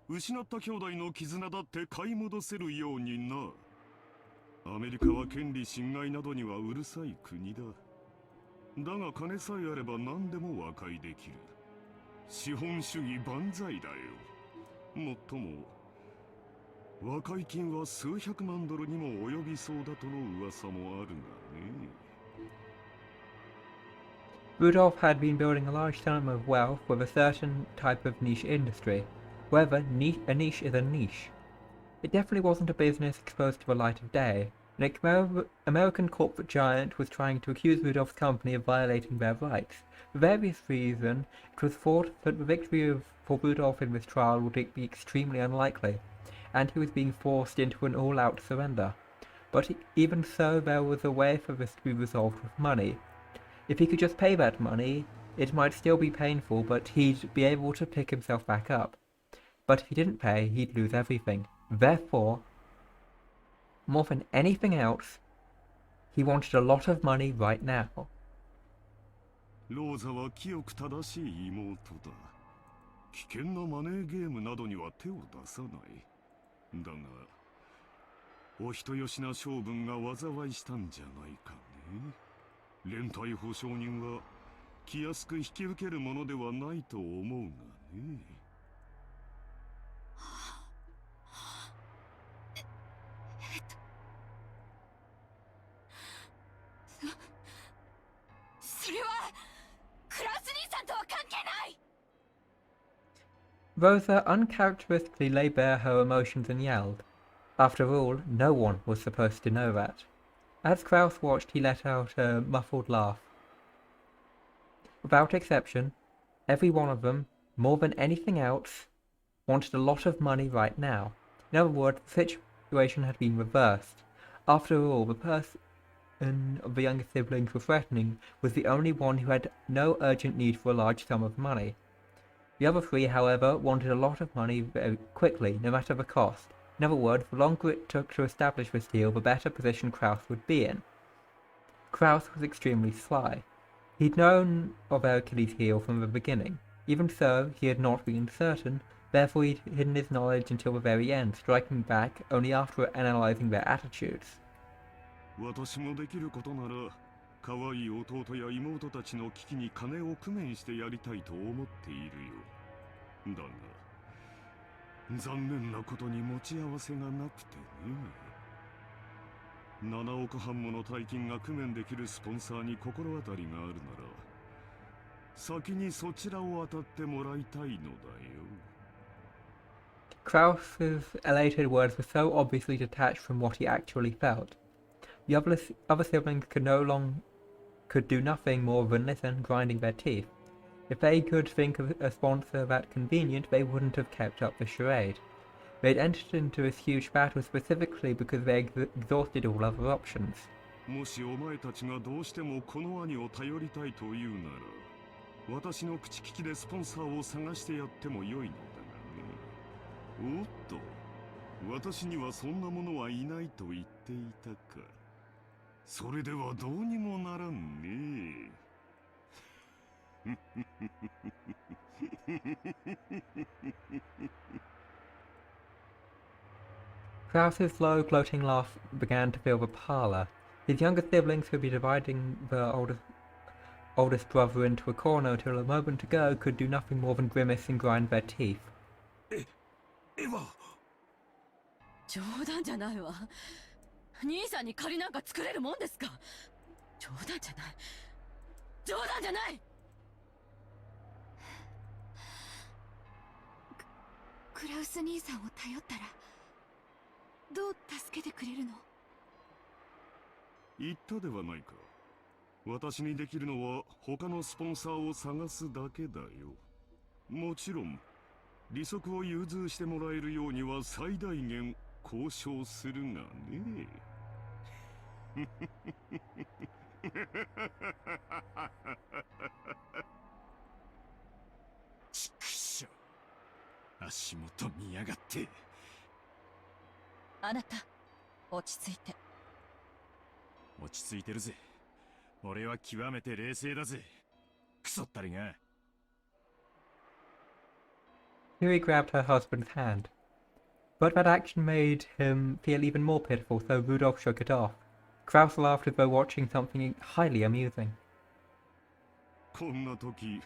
失った兄弟の絆だって買い戻せるようにな。アメリカは権利侵害などにはうるさい国だ。だが金さえあれば何でも和解できる。資本主義万歳だよ。もっとも和解金は数百万ドルにも及びそうだとの噂もあるがね。Rudolph had been building a large sum of wealth with a certain type of niche industry. However, a niche is a niche. It definitely wasn't a business exposed to the light of day. An American corporate giant was trying to accuse Rudolph's company of violating their rights. For various reasons, it was thought that the victory for Rudolph in this trial would be extremely unlikely, and he was being forced into an all-out surrender. But even so, there was a way for this to be resolved with money. If he could just pay that money, it might still be painful, but he'd be able to pick himself back up. But if he didn't pay, he'd lose everything. Therefore, more than anything else, he wanted a lot of money right now. ローザは清く正しい妹だ。危険なマネーゲームなどには手を出さない。だがお人よしな性分が災いしたんじゃないかね。連帯保証人は気安く引き受けるものではないと思うがね。それはクラウス兄さんとは関係ない。 Rosa uncharacteristically lay bare her emotions and yelled. After all, no one was supposed to know that. As Kraus watched, he let out a muffled laugh. Without exception, every one of them, more than anything else, wanted a lot of money right now. In other words, the situation had been reversed. After all, the person of the younger siblings were threatening was the only one who had no urgent need for a large sum of money. The other three, however, wanted a lot of money very quickly, no matter the cost. In other words, the longer it took to establish this deal, the better position Kraus would be in. Kraus was extremely sly. He'd known of Hercules' heel from the beginning. Even so, he had not been certain, therefore he'd hidden his knowledge until the very end, striking back only after analyzing their attitudes. 私もできることなら可愛い弟や妹たちの危機に金を工面してやりたいと思っているよ。だが残念なことに持ち合わせがなくてね。7億半もの大金が工面できるスポンサーに心当たりがあるなら先にそちらを当たってもらいたいのだよ。Kraus's elated words were so obviously detached from what he actually felt. The other siblings could do nothing more than listen, grinding their teeth. If they could think of a sponsor that convenient, they wouldn't have kept up the charade. They'd entered into this huge battle specifically because they exhausted all other options. もしお前たちがどうしてもこの兄を頼りたいというなら、私の口利きでスポンサーを探してやってもよいのだがね。おっと、私にはそんなものはいないと言っていたか。それではどうにもならんね。Kraus's low, gloating laugh began to fill the parlour. His younger siblings, who'd be dividing the oldest brother into a corner till a moment ago, could do nothing more than grimace and grind their teeth. エヴァ。冗談じゃないわ。兄さんに借りなんか作れるもんですか。冗談じゃない。冗談じゃない。クラウス兄さんを頼ったらどう助けてくれるの？言ったではないか。私にできるのは他のスポンサーを探すだけだよ。もちろん利息を融通してもらえるようには最大限交渉するがね。ちくしょう。足元見やがって。あなた、落ち着いて。落ち着いてるぜ。俺は極めて冷静だぜ。クソったりが。Huey grabbed her husband's hand. But that action made him feel even more pitiful, so Rudolph shook it off. Kraus laughed as though watching something highly amusing. こんな時、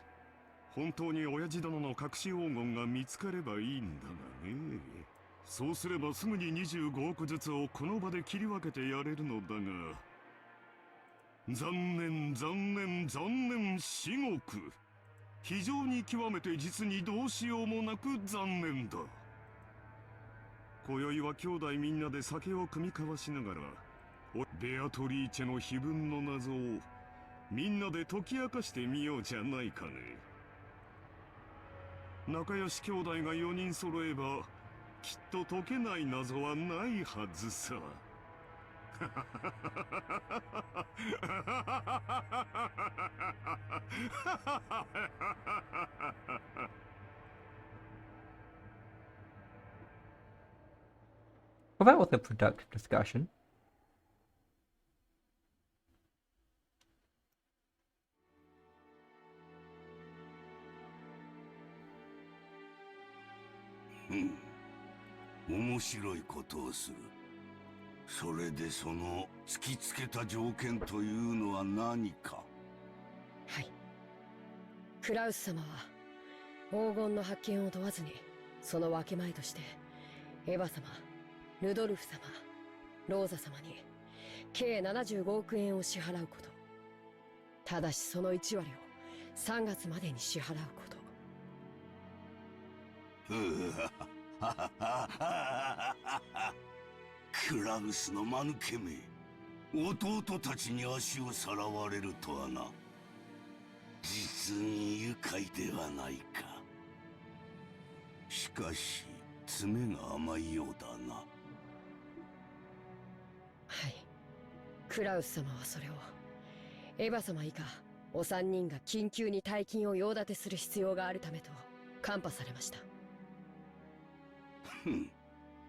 本当に親父殿の隠し黄金が見つかればいいんだがね。そうすればすぐに25億ずつをこの場で切り分けてやれるのだが、残念至極。非常に極めて実にどうしようもなく残念だ。今宵は兄弟みんなで酒を酌み交わしながら、ベアトリーチェの碑文の謎をみんなで解き明かしてみようじゃないかね。仲良し兄弟が4人揃えばきっと解けない謎はないはずさ。Well, that was a productive discussion. 面白いことをする。それでその突きつけた条件というのは何か。はい。クラウス様は黄金の発見を問わずに、その分け前としてエヴァ様、ルドルフ様、ローザ様に計75億円を支払うこと。ただしその1割を3月までに支払うこと。クラウスの間抜けめ、弟たちに足をさらわれるとはな。実に愉快ではないか。しかし爪が甘いようだな。はい。クラウス様はそれをエヴァ様以下お三人が緊急に大金を用立てする必要があるためとカンパされました。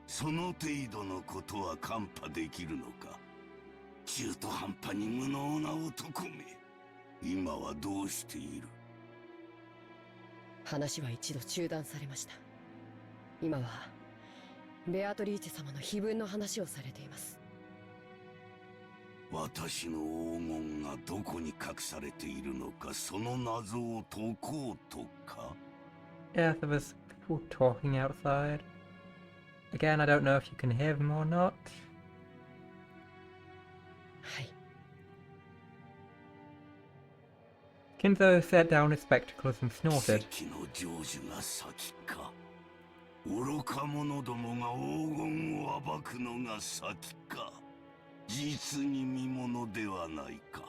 その程度のことはカンパできるのか。中途半端に無能な男め。今はどうしている？話は一度中断されました。今はベアトリーチェ様の碑文の話をされています。私の黄金がどこに隠されているのか、その謎を解こうとか。 Yeah, there was people talking outside. Again, I don't know if you can hear them or not. はい。Kinzo set down his spectacles and snorted. 奇跡の成就が先か。愚か者どもが黄金を暴くのが先か。実に見ものではないか。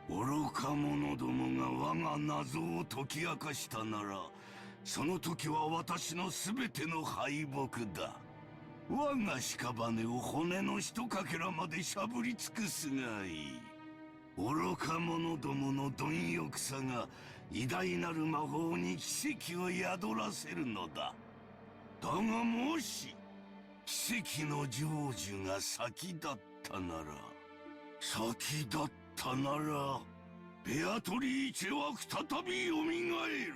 愚か者どもが我が謎を解き明かしたなら、その時は私の全ての敗北だ。我が屍を骨の一かけらまでしゃぶり尽くすがいい。愚か者どもの貪欲さが偉大なる魔法に奇跡を宿らせるのだ。だがもし奇跡の成就が先だったなら、先だったなら、ベアトリーチェは再び蘇る。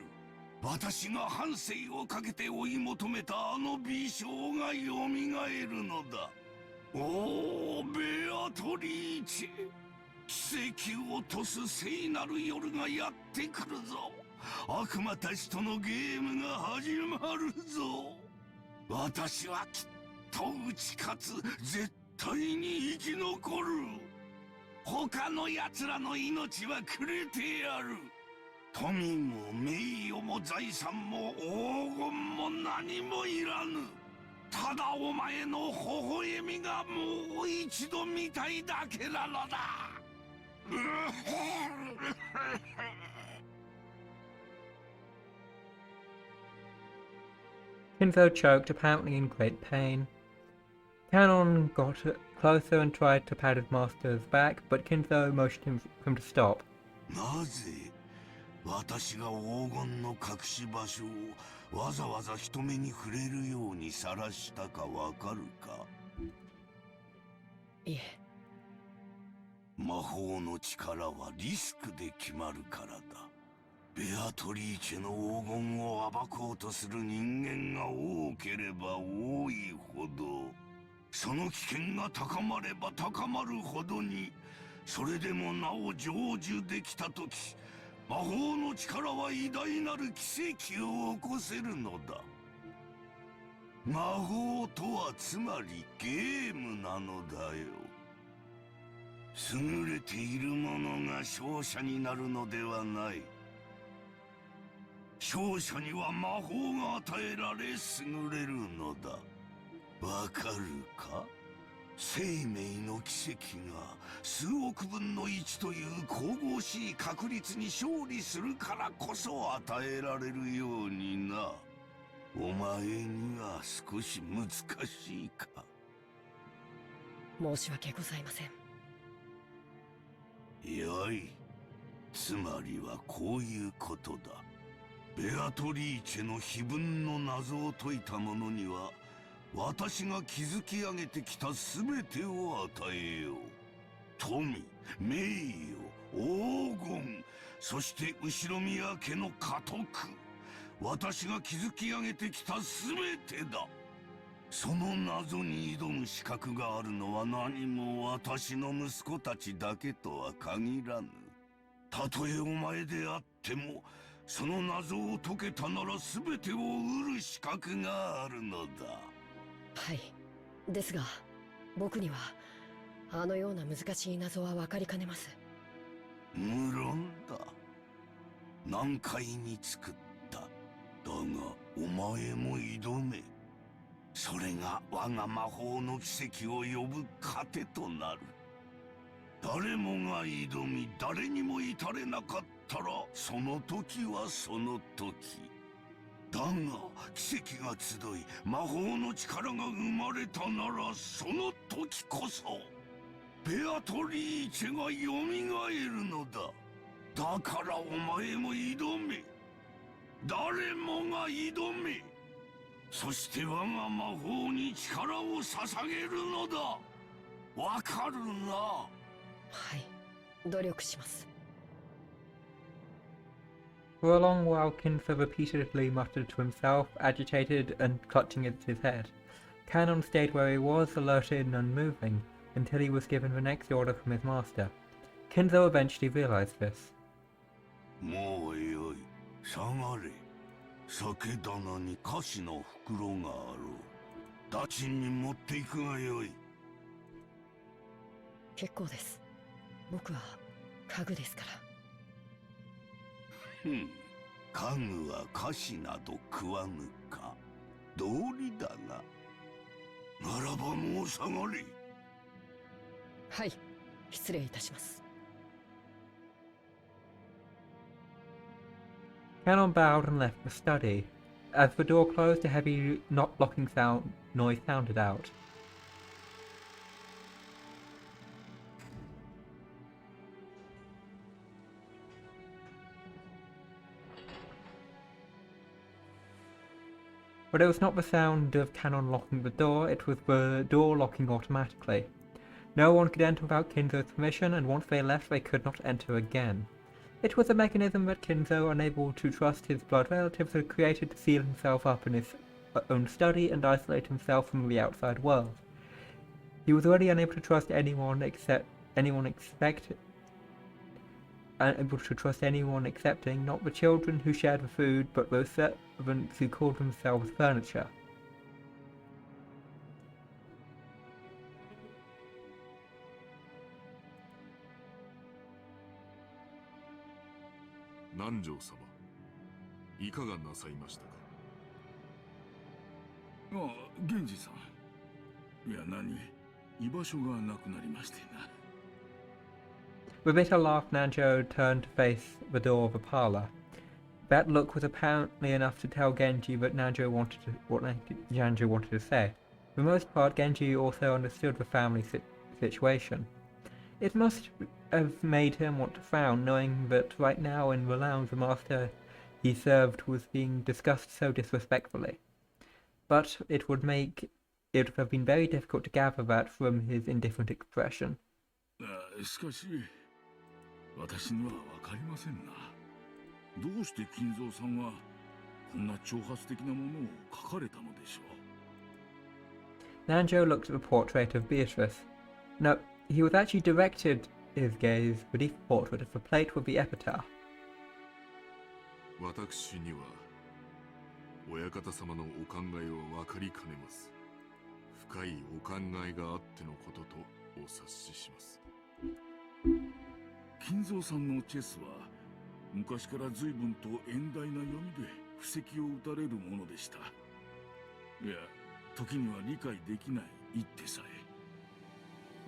私が半生をかけて追い求めたあの美少が蘇るのだ。おお、ベアトリーチェ、奇跡を落とす聖なる夜がやってくるぞ。悪魔たちとのゲームが始まるぞ。私はきっと打ち勝つ。絶対に生き残る。他の奴らの命はくれてやる。富も名誉も財産も黄金も何もいらぬ。ただお前の微笑みがもう一度見たいだけなのだ。Kinzo choked, apparently in great pain. Canon got closer and tried to pat his master's back, but Kinzo motioned him to stop. なぜ私が黄金の隠し場所をわざわざ人目に触れるように晒したかわかるか？いえ。魔法の力はリスクで決まるからだ。ベアトリーチェの黄金を暴こうとする人間が多ければ多いほど、その危険が高まれば高まるほどに、それでもなお成就できたとき、魔法の力は偉大なる奇跡を起こせるのだ。魔法とはつまりゲームなのだよ。優れている者が勝者になるのではない。勝者には魔法が与えられ優れるのだ。わかるか？生命の奇跡が数億分の1という神々しい確率に勝利するからこそ与えられるようにな。お前には少し難しいか？申し訳ございません。よい。つまりはこういうことだ。ベアトリーチェの碑文の謎を解いた者には、私が築き上げてきた全てを与えよう。富、名誉、黄金、そして後宮家の家督。私が築き上げてきた全てだ。その謎に挑む資格があるのは何も私の息子たちだけとは限らぬ。たとえお前であっても、その謎を解けたなら全てを得る資格があるのだ。はい。ですが、僕には、あのような難しい謎は分かりかねます。無論だ。難解に作った。だが、お前も挑め。それが我が魔法の奇跡を呼ぶ糧となる。誰もが挑み、誰にも至れなかったら、その時はその時。だが、奇跡が集い、魔法の力が生まれたなら、その時こそ、ベアトリーチェが蘇るのだ。だからお前も挑め。誰もが挑め。そして我が魔法に力を捧げるのだ。わかるな？はい。努力します。For a long while, Kinzo repeatedly muttered to himself, agitated and clutching at his head. Canon stayed where he was, alerted and unmoving, until he was given the next order from his master. Kinzo eventually realized this. もうよい。下がれ。酒棚に菓子の袋があろう。ダチンに持っていくがよい。結構です。僕は家具ですから。ふん。家具は菓子など食わぬか。道理だが。ならばもう下がれ。はい。失礼いたします。Canon bowed and left the study. As the door closed, a heavy knock-locking noise sounded out. But it was not the sound of Canon locking the door, it was the door locking automatically. No one could enter without Kinzo's permission, and once they left they could not enter again. It was a mechanism that Kinzo, unable to trust his blood relatives, had created to seal himself up in his own study and isolate himself from the outside world. He was already unable to trust anyone excepting not the children who shared the food, but those servants who called themselves furniture. 南條様、いかがなさいましたか。ああ、源氏さん。いや、居場所がなくなりましてな。With a bitter laugh, Nanjo turned to face the door of the parlor. That look was apparently enough to tell Genji what Nanjo wanted to say. For the most part, Genji also understood the family situation. It must have made him want to frown, knowing that right now in the lounge the master he served was being discussed so disrespectfully. But it would have been very difficult to gather that from his indifferent expression. しかし、私には分かりませんな。どうして金蔵さんはこんな挑発的なものを書かれたのでしょう。Nanjo looked at the portrait of Beatrice. No, he was actually directed his gaze beneath the portrait of the plate with the epitaph. 私には親方様のお考えを分かりかねます。深いお考えがあってのこととお察しします。金蔵さんのチェスは昔から随分と遠大な読みで布石を打たれるものでした。いや、時には理解できない一手さえ。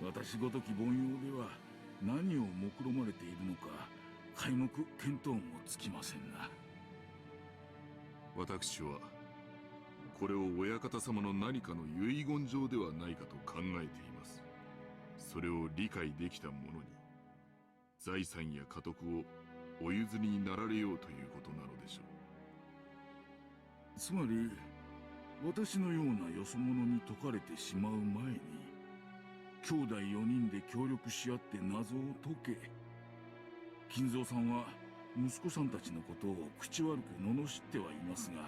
私ごとき凡庸では何を目論まれているのか皆目見当もつきませんな。私はこれを親方様の何かの遺言状ではないかと考えています。それを理解できた者に財産や家督をお譲りになられようということなのでしょう。つまり私のようなよそ者に解かれてしまう前に兄弟4人で協力し合って謎を解け、金蔵さんは息子さんたちのことを口悪く罵ってはいますが、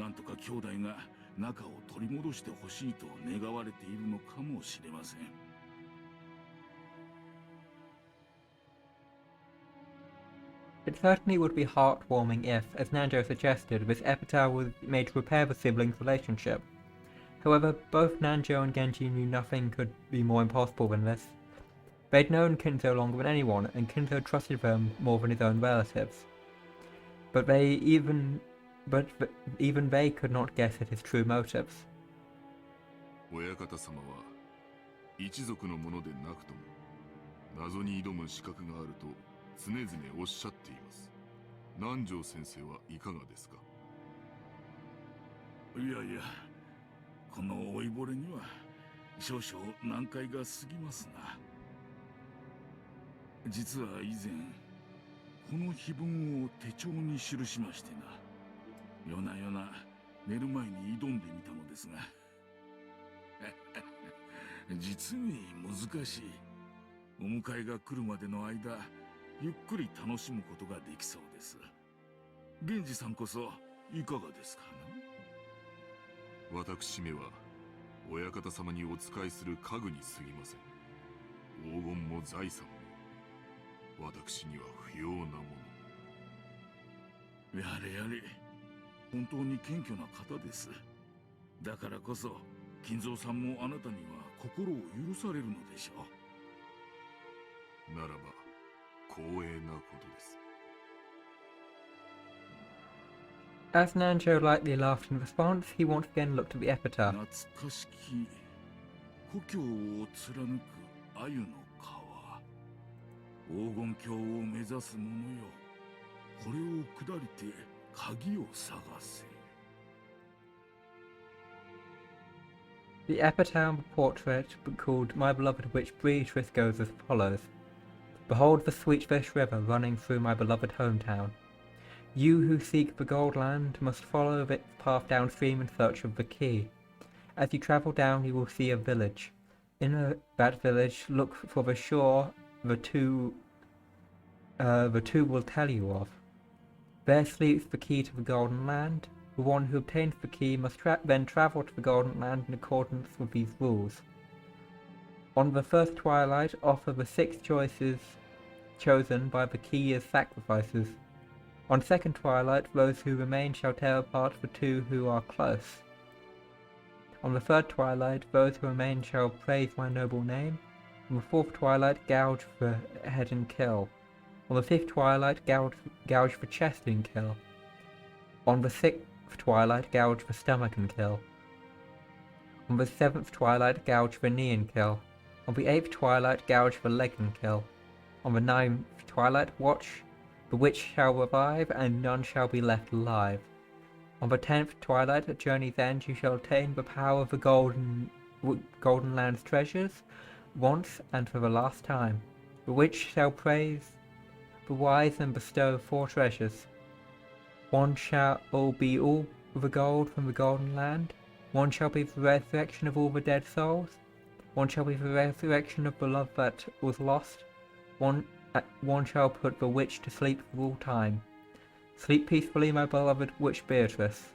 なんとか兄弟が仲を取り戻してほしいと願われているのかもしれません。It certainly would be heartwarming if, as Nanjo suggested, this epitaph was made to repair the siblings' relationship. However, both Nanjo and Genji knew nothing could be more impossible than this. They'd known Kinzo longer than anyone, and Kinzo trusted them more than his own relatives. But even they could not guess at his true motives. 親方様は一族のものでなくとも謎に挑む資格があると常々おっしゃっています。南條先生はいかがですか？いやいや、この老いぼれには少々難解が過ぎますな。実は以前この碑文を手帳に記しましてな、夜な夜な寝る前に挑んでみたのですが実に難しい。お迎えが来るまでの間、ゆっくり楽しむことができそうです。源氏さんこそいかがですかな？私めは親方様にお仕えする家具に過ぎません。黄金も財産も私には不要なもの。やれやれ、本当に謙虚な方です。だからこそ金蔵さんもあなたには心を許されるのでしょう。ならば光栄なことです。As Nanjo lightly laughed in response, he once again looked at the epitaph. 懐かしき故郷を貫く鮎の川、黄金鏡を目指す者よ、これを下りて鍵を探せ。The epitaph portrait called My Beloved Witch Beatrice goes as follows. Behold the sweet fish river running through my beloved hometown. You who seek the gold land must follow its path downstream in search of the key. As you travel down you will see a village. In that village look for the shore the two will tell you of. There sleeps the key to the golden land. The one who obtains the key must then travel to the golden land in accordance with these rules. On the first twilight, offer the 6 choices chosen by the key as sacrifices. On second twilight, those who remain shall tear apart the 2 who are close. On the third twilight, those who remain shall praise my noble name. On the fourth twilight, gouge the head and kill. On the fifth twilight, gouge the chest and kill. On the 6th twilight, gouge the stomach and kill. On the 7th twilight, gouge the knee and kill. On the 8th twilight, gouge the leg and kill. On the 9th twilight, watch. The witch shall revive, and none shall be left alive. On the 10th twilight, at journey's end, you shall attain the power of the golden land's treasures, once and for the last time. The witch shall praise the wise and bestow 4 treasures. One shall be all the gold from the golden land. One shall be the resurrection of all the dead souls. One shall be the resurrection of the love that was lost. One shall put the witch to sleep for all time. Sleep peacefully, my beloved witch Beatrice.